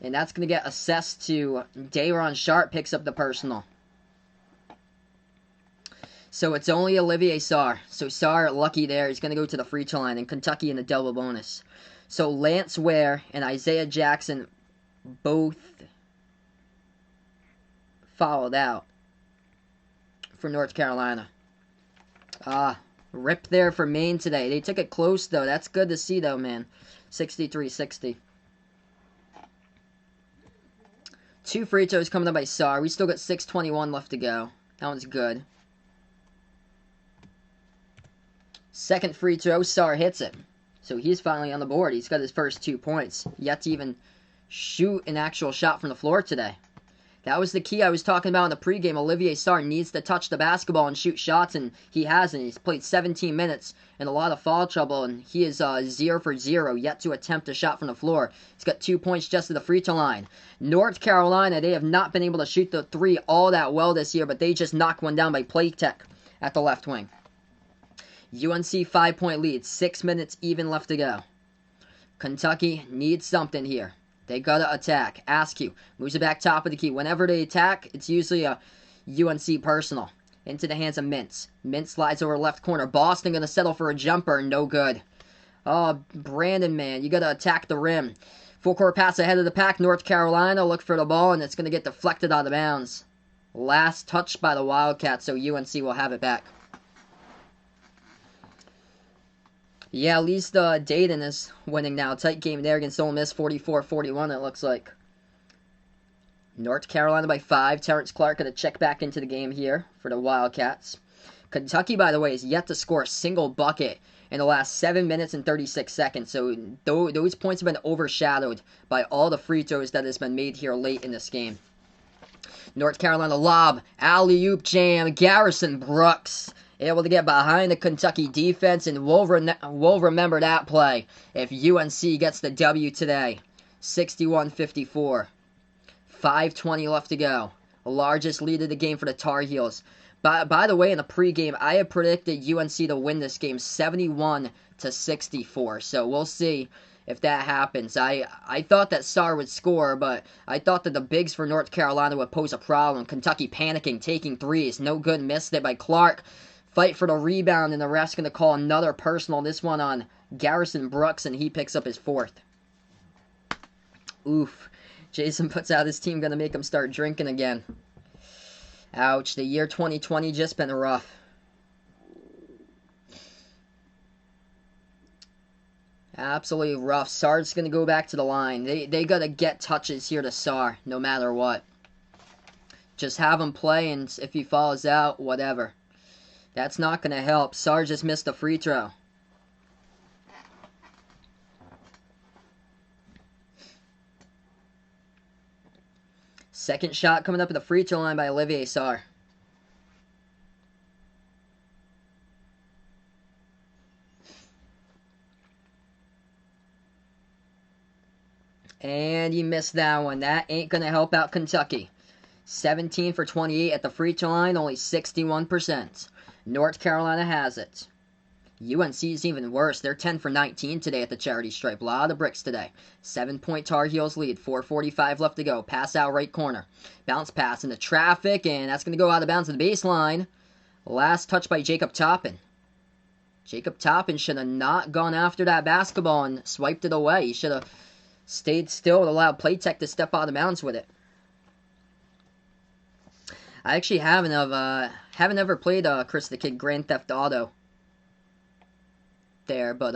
And that's going to get assessed to Day'Ron Sharp picks up the personal. So it's only Olivier Sarr. So Sarr, lucky there. He's going to go to the free throw line. And Kentucky in the double bonus. So Lance Ware and Isaiah Jackson both fouled out for North Carolina. Rip there for Maine today. They took it close, though. That's good to see, though, man. 63-60. 2 free throws coming up by Sarr. We still got 6:21 left to go. That one's good. Second free throw, Sarr hits it. So he's finally on the board. He's got his first 2 points. Yet to even shoot an actual shot from the floor today. That was the key I was talking about in the pregame. Olivier Sarr needs to touch the basketball and shoot shots, and he hasn't. He's played 17 minutes in a lot of foul trouble, and he is 0 for 0, yet to attempt a shot from the floor. He's got 2 points just at the free throw line. North Carolina, they have not been able to shoot the 3 all that well this year, but they just knocked one down by Playtech at the left wing. UNC 5-point lead, 6 minutes even left to go. Kentucky needs something here. They gotta attack. Askew moves it back top of the key. Whenever they attack, it's usually a UNC personal. Into the hands of Mintz. Mintz slides over left corner. Boston gonna settle for a jumper. No good. Oh, Brandon, man. You gotta attack the rim. Full court pass ahead of the pack. North Carolina look for the ball, and it's gonna get deflected out of bounds. Last touch by the Wildcats, so UNC will have it back. Yeah, at least Dayton is winning now. Tight game there against Ole Miss, 44-41 it looks like. North Carolina by 5. Terrence Clark going to check back into the game here for the Wildcats. Kentucky, by the way, is yet to score a single bucket in the last 7 minutes and 36 seconds. So those points have been overshadowed by all the free throws that has been made here late in this game. North Carolina lob, alley-oop jam, Garrison Brooks able to get behind the Kentucky defense, and we'll remember that play if UNC gets the W today. 61-54. 5:20 left to go. The largest lead of the game for the Tar Heels. By the way, in the pregame, I had predicted UNC to win this game 71-64. So we'll see if that happens. I thought that Sarr would score, but I thought that the bigs for North Carolina would pose a problem. Kentucky panicking, taking threes. No good, missed it by Clark. Fight for the rebound, and the ref's going to call another personal. This one on Garrison Brooks, and he picks up his fourth. Oof. Jason puts out his team, going to make him start drinking again. Ouch. The year 2020 just been rough. Absolutely rough. Sarr's going to go back to the line. They got to get touches here to Sarr, no matter what. Just have him play, and if he falls out, whatever. That's not going to help. Sarr just missed a free throw. Second shot coming up at the free throw line by Olivier Sarr. And he missed that one. That ain't going to help out Kentucky. 17 for 28 at the free throw line, only 61%. North Carolina has it. UNC is even worse. They're 10 for 19 today at the charity stripe. A lot of bricks today. 7-point Tar Heels lead. 4:45 left to go. Pass out right corner. Bounce pass into traffic, and that's going to go out of bounds to the baseline. Last touch by Jacob Toppin. Jacob Toppin should have not gone after that basketball and swiped it away. He should have stayed still and allowed Playtech to step out of bounds with it. I actually haven't ever played Chris the Kid Grand Theft Auto there, but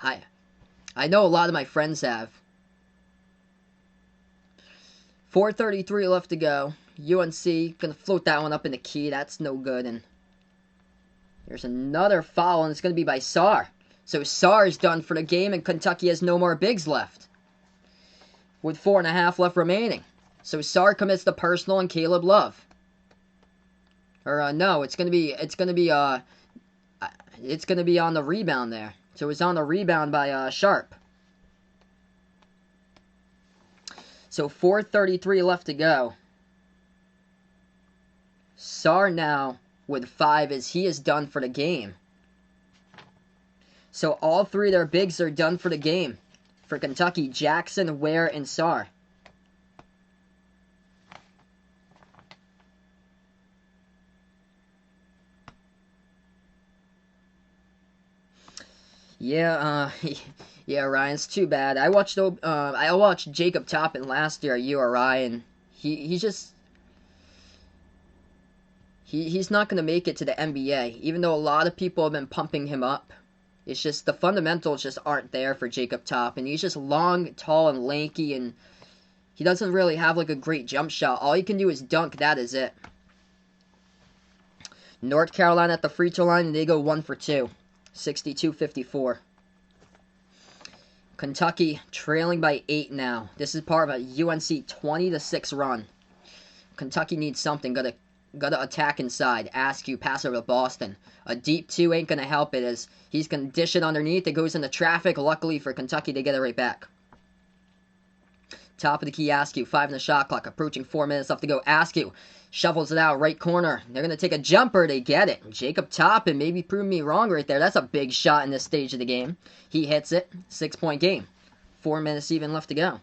I know a lot of my friends have. 4:33 left to go. UNC gonna float that one up in the key. That's no good. And there's another foul, and it's gonna be by Sarr. So Sarr is done for the game, and Kentucky has no more bigs left, with 4.5 left remaining. So Sarr commits the personal, and Caleb Love. Or no, it's gonna be on the rebound there. So it's on the rebound by Sharp. So 4:33 left to go. Sarr now with 5 as he is done for the game. So all three of their bigs are done for the game. For Kentucky, Jackson, Ware, and Sarr. Yeah, yeah, Ryan, it's too bad. I watched Jacob Toppin last year at URI, and he's not going to make it to the NBA, even though a lot of people have been pumping him up. It's just the fundamentals just aren't there for Jacob Toppin. He's just long, tall, and lanky, and he doesn't really have like a great jump shot. All he can do is dunk. That is it. North Carolina at the free throw line, and they go 1 for 2. 62-54. Kentucky trailing by 8 now. This is part of a UNC 20-6 run. Kentucky needs something. Gotta attack inside. Askew, pass over to Boston. A deep 2 ain't gonna help it as he's gonna dish it underneath. It goes into traffic. Luckily for Kentucky, they get it right back. Top of the key, Askew. 5 in the shot clock. Approaching 4 minutes left to go. Askew shovels it out, right corner. They're going to take a jumper. They get it. Jacob Toppin maybe proved me wrong right there. That's a big shot in this stage of the game. He hits it. 6-point game. 4 minutes even left to go.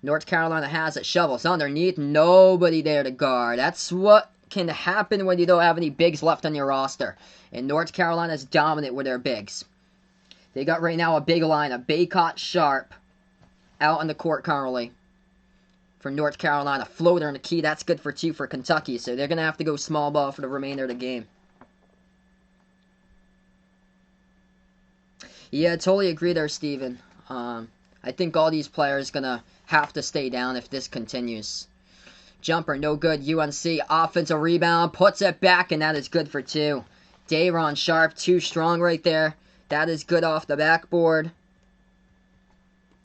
North Carolina has it. Shovels underneath. Nobody there to guard. That's what can happen when you don't have any bigs left on your roster. And North Carolina's dominant with their bigs. They got right now a big line of Baycott, Sharp out on the court currently. For North Carolina, floater in the key. That's good for 2 for Kentucky. So they're going to have to go small ball for the remainder of the game. Yeah, totally agree there, Steven. I think all these players going to have to stay down if this continues. Jumper, no good. UNC offensive rebound, puts it back, and that is good for 2. Dayron Sharp, too strong right there. That is good off the backboard.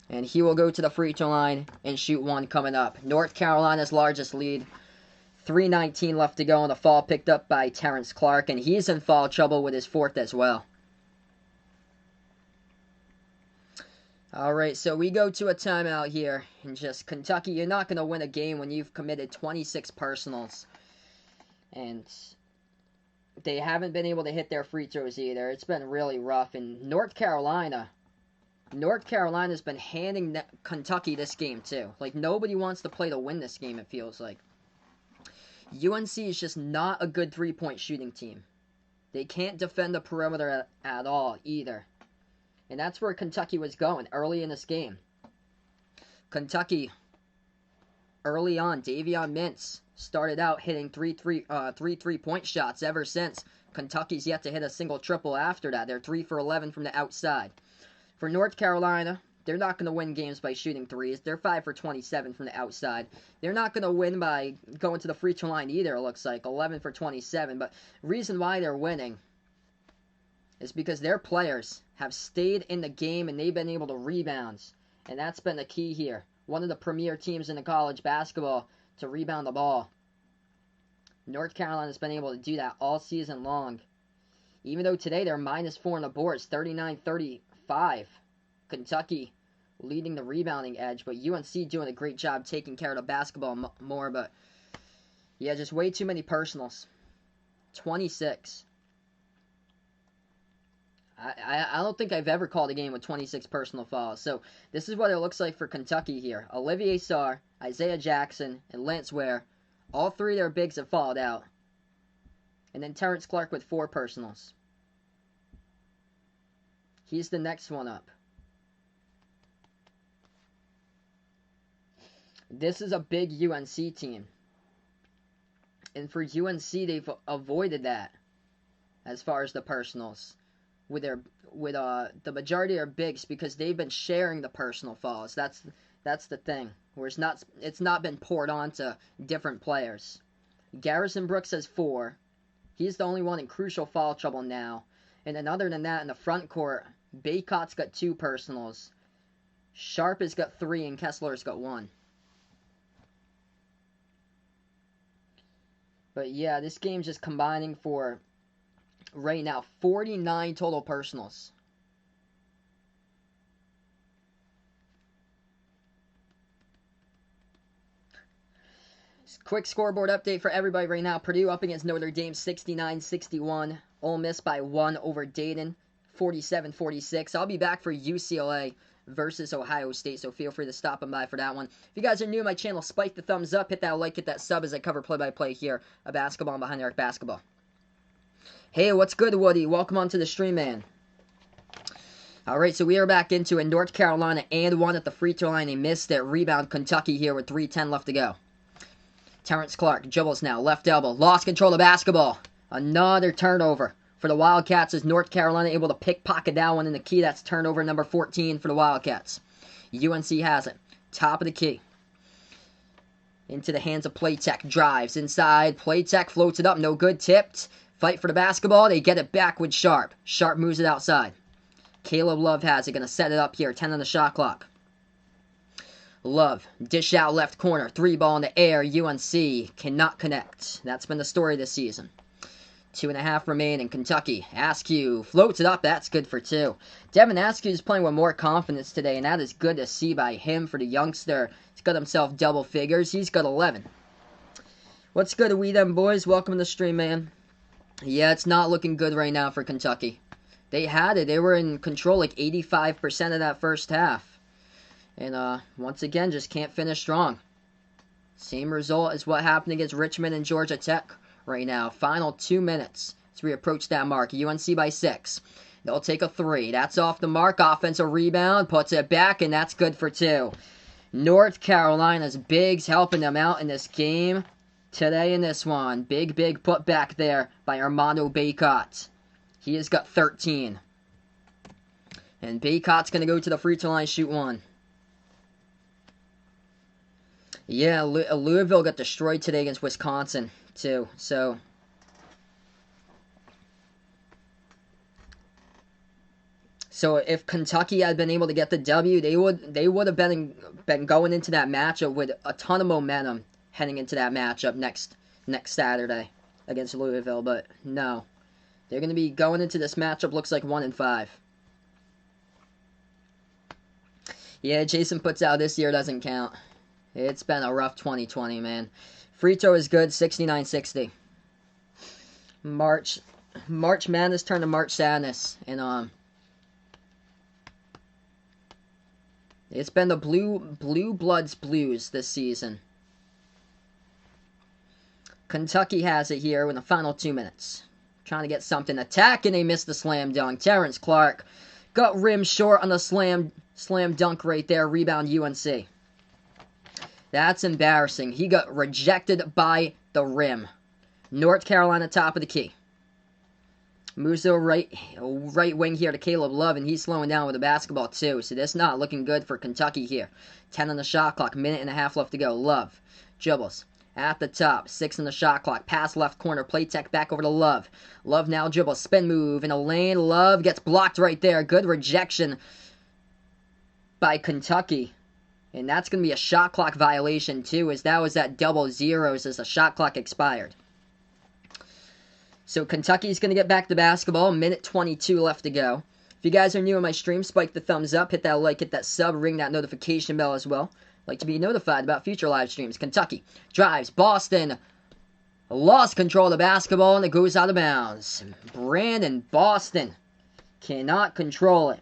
And he will go to the free throw line and shoot 1 coming up. North Carolina's largest lead. 3:19 left to go, and the foul picked up by Terrence Clark, and he's in foul trouble with his 4th as well. Alright, so we go to a timeout here. And just Kentucky, you're not going to win a game when you've committed 26 personals. And they haven't been able to hit their free throws either. It's been really rough. And North Carolina's been handing Kentucky this game too. Like, nobody wants to play to win this game, it feels like. UNC is just not a good three-point shooting team. They can't defend the perimeter at all either. And that's where Kentucky was going early in this game. Kentucky, early on, Davion Mintz started out hitting three three-point shots ever since. Kentucky's yet to hit a single triple after that. They're 3 for 11 from the outside. For North Carolina, they're not going to win games by shooting threes. They're 5 for 27 from the outside. They're not going to win by going to the free throw line either, it looks like. 11 for 27. But the reason why they're winning is because their players have stayed in the game and they've been able to rebound. And that's been the key here. One of the premier teams in the college basketball to rebound the ball. North Carolina's been able to do that all season long. Even though today they're -4 on the boards, 39-35. Kentucky leading the rebounding edge, but UNC doing a great job taking care of the basketball more. But yeah, just way too many personals. 26. I don't think I've ever called a game with 26 personal fouls. So this is what it looks like for Kentucky here. Olivier Sarr, Isaiah Jackson, and Lance Ware. All 3 of their bigs have fouled out. And then Terrence Clark with 4 personals. He's the next one up. This is a big UNC team. And for UNC, they've avoided that as far as the personals. With the majority of their bigs, because they've been sharing the personal fouls. That's the thing. Where it's not been poured on to different players. Garrison Brooks has 4. He's the only one in crucial foul trouble now. And then other than that, in the front court, Baycott's got 2 personals. Sharp has got 3 and Kessler's got 1. But yeah, this game's just combining for, right now, 49 total personals. Quick scoreboard update for everybody right now. Purdue up against Notre Dame, 69-61. Ole Miss by 1 over Dayton, 47-46. I'll be back for UCLA versus Ohio State, so feel free to stop by for that one. If you guys are new to my channel, spike the thumbs up, hit that like, hit that sub as I cover play-by-play here of basketball and Behind the Arc basketball. Hey, what's good, Woody? Welcome onto the stream, man. Alright, so we are back into it. North Carolina and 1 at the free throw line. They missed it. Rebound Kentucky here with 3:10 left to go. Terrence Clark dribbles now. Left elbow. Lost control of basketball. Another turnover for the Wildcats. Is North Carolina able to pickpocket that one in the key? That's turnover number 14 for the Wildcats. UNC has it. Top of the key. Into the hands of Playtech. Drives inside. Playtech floats it up. No good. Tipped. Fight for the basketball. They get it back with Sharp. Sharp moves it outside. Caleb Love has it. Going to set it up here. 10 on the shot clock. Love. Dish out left corner. 3 ball in the air. UNC cannot connect. That's been the story this season. 2.5 remaining. Kentucky. Askew floats it up. That's good for 2. Devin Askew is playing with more confidence today, and that is good to see by him for the youngster. He's got himself double figures. He's got 11. What's good, we them boys? Welcome to the stream, man. Yeah, it's not looking good right now for Kentucky. They had it. They were in control like 85% of that first half. And once again, just can't finish strong. Same result as what happened against Richmond and Georgia Tech right now. Final 2 minutes as we approach that mark. UNC by 6. They'll take a 3. That's off the mark. Offensive rebound. Puts it back, and that's good for 2. North Carolina's bigs helping them out in this game today in this one. Big put back there by Armando Baycott. He has got 13. And Baycott's going to go to the free throw line, shoot 1. Yeah, Louisville got destroyed today against Wisconsin, too. So if Kentucky had been able to get the W, they would have been going into that matchup with a ton of momentum heading into that matchup next Saturday against Louisville. But no, they're going to be going into this matchup looks like 1-5. Yeah, Jason puts out this year doesn't count. It's been a rough 2020, man. Free throw is good, 69-60. March Madness turned to March Sadness, and it's been the Blue Bloods blues this season. Kentucky has it here in the final 2 minutes. Trying to get something. Attack, and they missed the slam dunk. Terrence Clark got rim short on the slam dunk right there. Rebound UNC. That's embarrassing. He got rejected by the rim. North Carolina top of the key. Musso right wing here to Caleb Love, and he's slowing down with the basketball too. So that's not looking good for Kentucky here. 10 on the shot clock, minute and a half left to go. Love dribbles at the top, 6 on the shot clock. Pass left corner, play tech back over to Love. Love now dribbles, spin move in a lane. Love gets blocked right there. Good rejection by Kentucky. And that's going to be a shot clock violation too, as that was at double zeros as the shot clock expired. So Kentucky's going to get back to basketball. Minute 22 left to go. If you guys are new on my stream, spike the thumbs up, hit that like, hit that sub, ring that notification bell as well. Like to be notified about future live streams. Kentucky drives. Boston lost control of the basketball, and it goes out of bounds. Brandon Boston cannot control it.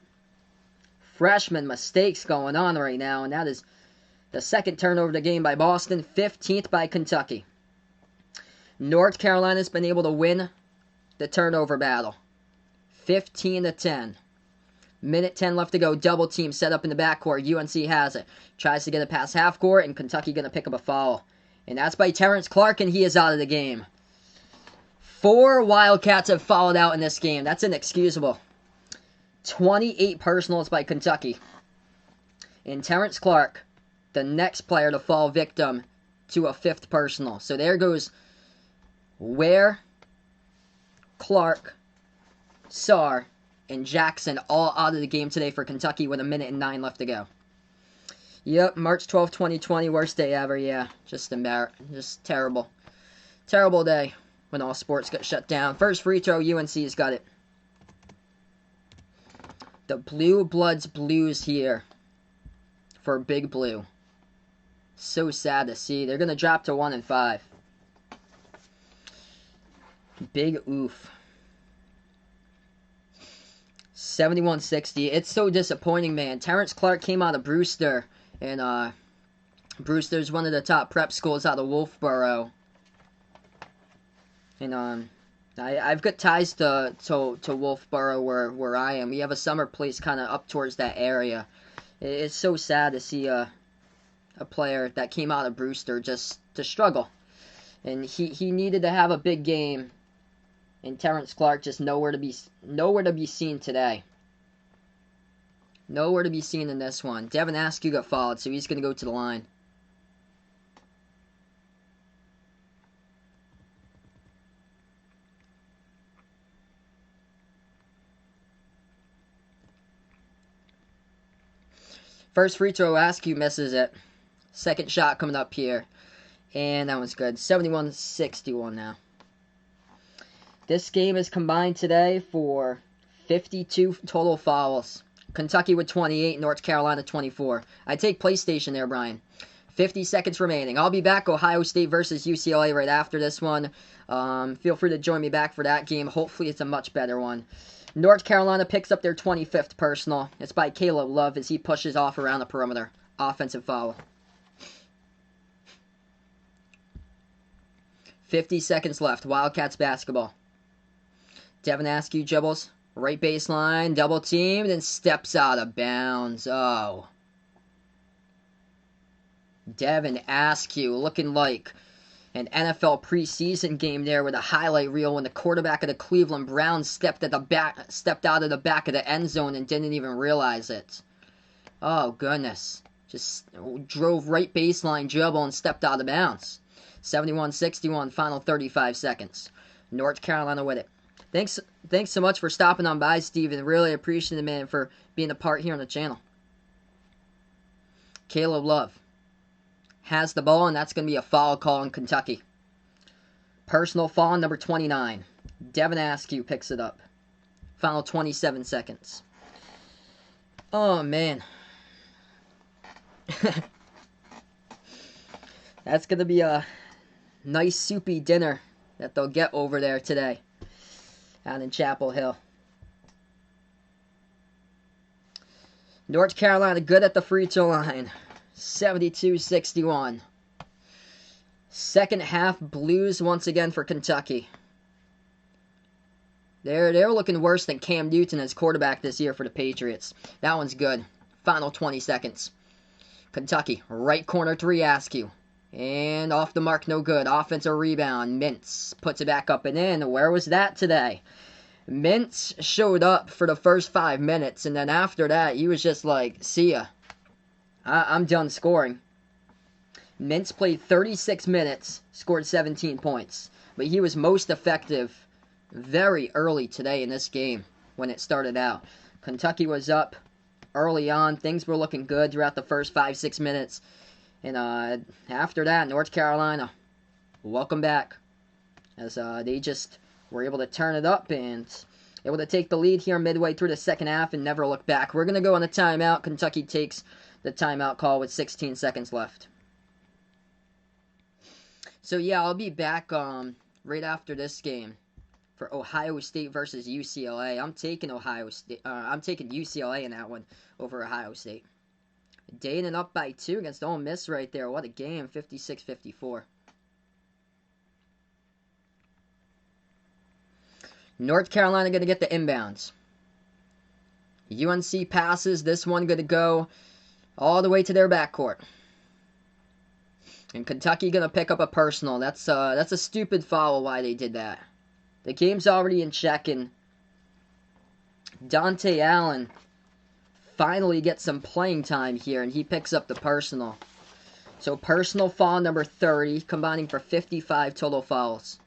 Freshman mistakes going on right now, and that is the second turnover of the game by Boston, 15th by Kentucky. North Carolina's been able to win the turnover battle, 15-10. Minute 10 left to go. Double team set up in the backcourt. UNC has it. Tries to get it past half court, and Kentucky going to pick up a foul. And that's by Terrence Clark, and he is out of the game. 4 Wildcats have fouled out in this game. That's inexcusable. 28 personals by Kentucky. And Terrence Clark, the next player to fall victim to a 5th personal. So there goes Ware, Clark, Sarr, and Jackson all out of the game today for Kentucky with a minute and 9 left to go. Yep, March 12, 2020, worst day ever, yeah. Just terrible. Terrible day when all sports got shut down. First free throw, UNC's got it. The Blue Bloods blues here for Big Blue. So sad to see. They're going to drop to 1-5. Big oof. 71-60. It's so disappointing, man. Terrence Clark came out of Brewster, and Brewster's one of the top prep schools out of Wolfboro. And I've got ties to Wolfboro where I am. We have a summer place kind of up towards that area. It's so sad to see a player that came out of Brewster just to struggle. And he needed to have a big game. And Terrence Clark just nowhere to be seen today. Nowhere to be seen in this one. Devin Askew got fouled, so he's going to go to the line. First free throw, Askew misses it. Second shot coming up here. And that one's good. 71-61 now. This game is combined today for 52 total fouls. Kentucky with 28, North Carolina 24. I take PlayStation there, Brian. 50 seconds remaining. I'll be back. Ohio State versus UCLA right after this one. Feel free to join me back for that game. Hopefully it's a much better one. North Carolina picks up their 25th personal. It's by Caleb Love as he pushes off around the perimeter. Offensive foul. 50 seconds left. Wildcats basketball. Devin Askew dribbles. Right baseline. Double team. Then steps out of bounds. Oh. Devin Askew looking like an NFL preseason game there with a highlight reel when the quarterback of the Cleveland Browns stepped out of the back of the end zone and didn't even realize it. Oh, goodness. Just drove right baseline dribble and stepped out of bounds. 71-61, final 35 seconds. North Carolina with it. Thanks so much for stopping on by, Steven. Really appreciate it, man, for being a part here on the channel. Caleb Love has the ball, and that's going to be a foul call in Kentucky. Personal foul, number 29. Devin Askew picks it up. Final 27 seconds. Oh, man. That's going to be a nice soupy dinner that they'll get over there today out in Chapel Hill. North Carolina good at the free throw line. 72-61. Second half blues once again for Kentucky. They're looking worse than Cam Newton as quarterback this year for the Patriots. That one's good. Final 20 seconds. Kentucky, right corner 3, Askew. And off the mark, no good. Offensive rebound. Mintz puts it back up and in. Where was that today? Mintz showed up for the first 5 minutes, and then after that, he was just like, see ya. I'm done scoring. Mintz played 36 minutes, scored 17 points. But he was most effective very early today in this game when it started out. Kentucky was up early on. Things were looking good throughout the first 5-6 minutes. And after that, North Carolina, welcome back. As they just were able to turn it up and able to take the lead here midway through the second half and never look back. We're going to go on a timeout. Kentucky takes the timeout call with 16 seconds left. So yeah, I'll be back right after this game for Ohio State versus UCLA. I'm taking Ohio State. I'm taking UCLA in that one over Ohio State. Dayton up by 2 against Ole Miss right there. What a game, 56-54. North Carolina going to get the inbounds. UNC passes. This one going to go all the way to their backcourt. And Kentucky going to pick up a personal. That's a stupid foul why they did that. The game's already in check, and Dante Allen finally gets some playing time here, and he picks up the personal. So personal foul number 30, combining for 55 total fouls.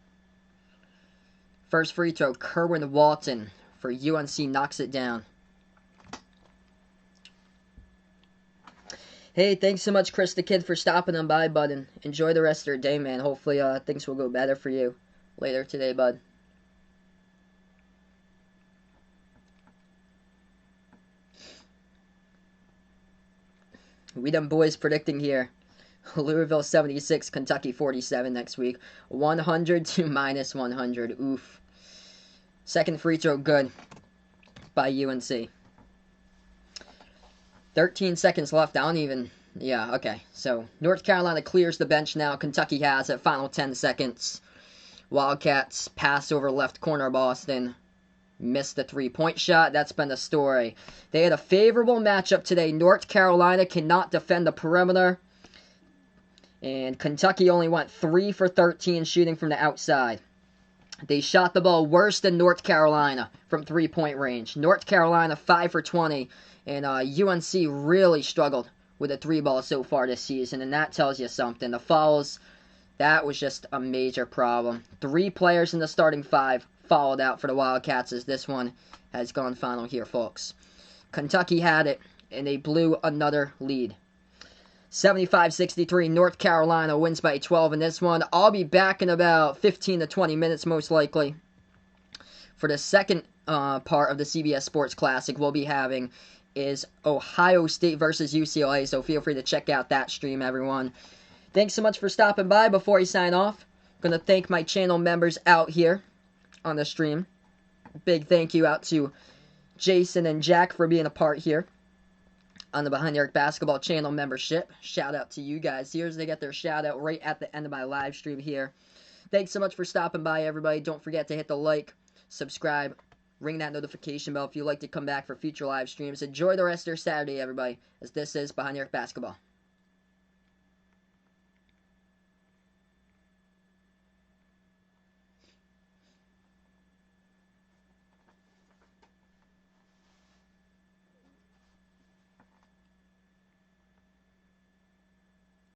First free throw, Kerwin Walton for UNC knocks it down. Hey, thanks so much, Chris the Kid, for stopping on by, bud, and enjoy the rest of your day, man. Hopefully things will go better for you later today, bud. We them boys predicting here. Louisville 76, Kentucky 47 next week. 100 to minus 100. Oof. Second free throw good by UNC. 13 seconds left. I don't even... Yeah, okay. So, North Carolina clears the bench now. Kentucky has it. Final 10 seconds. Wildcats pass over left corner. Boston missed the three-point shot. That's been the story. They had a favorable matchup today. North Carolina cannot defend the perimeter. And Kentucky only went 3 for 13 shooting from the outside. They shot the ball worse than North Carolina from three-point range. North Carolina 5 for 20. And UNC really struggled with a three ball so far this season. And that tells you something. The fouls, that was just a major problem. 3 players in the starting 5 fouled out for the Wildcats as this one has gone final here, folks. Kentucky had it, and they blew another lead. 75-63, North Carolina wins by 12 in this one. I'll be back in about 15 to 20 minutes, most likely, for the second part of the CBS Sports Classic we'll be having is Ohio State versus UCLA, so feel free to check out that stream, everyone. Thanks so much for stopping by. Before I sign off, I'm going to thank my channel members out here on the stream. Big thank you out to Jason and Jack for being a part here on the Behind the Arc Basketball channel membership. Shout out to you guys here as they get their shout out right at the end of my live stream here. Thanks so much for stopping by, everybody. Don't forget to hit the like, subscribe, ring that notification bell if you'd like to come back for future live streams. Enjoy the rest of your Saturday, everybody, as this is Behind the Arc Basketball.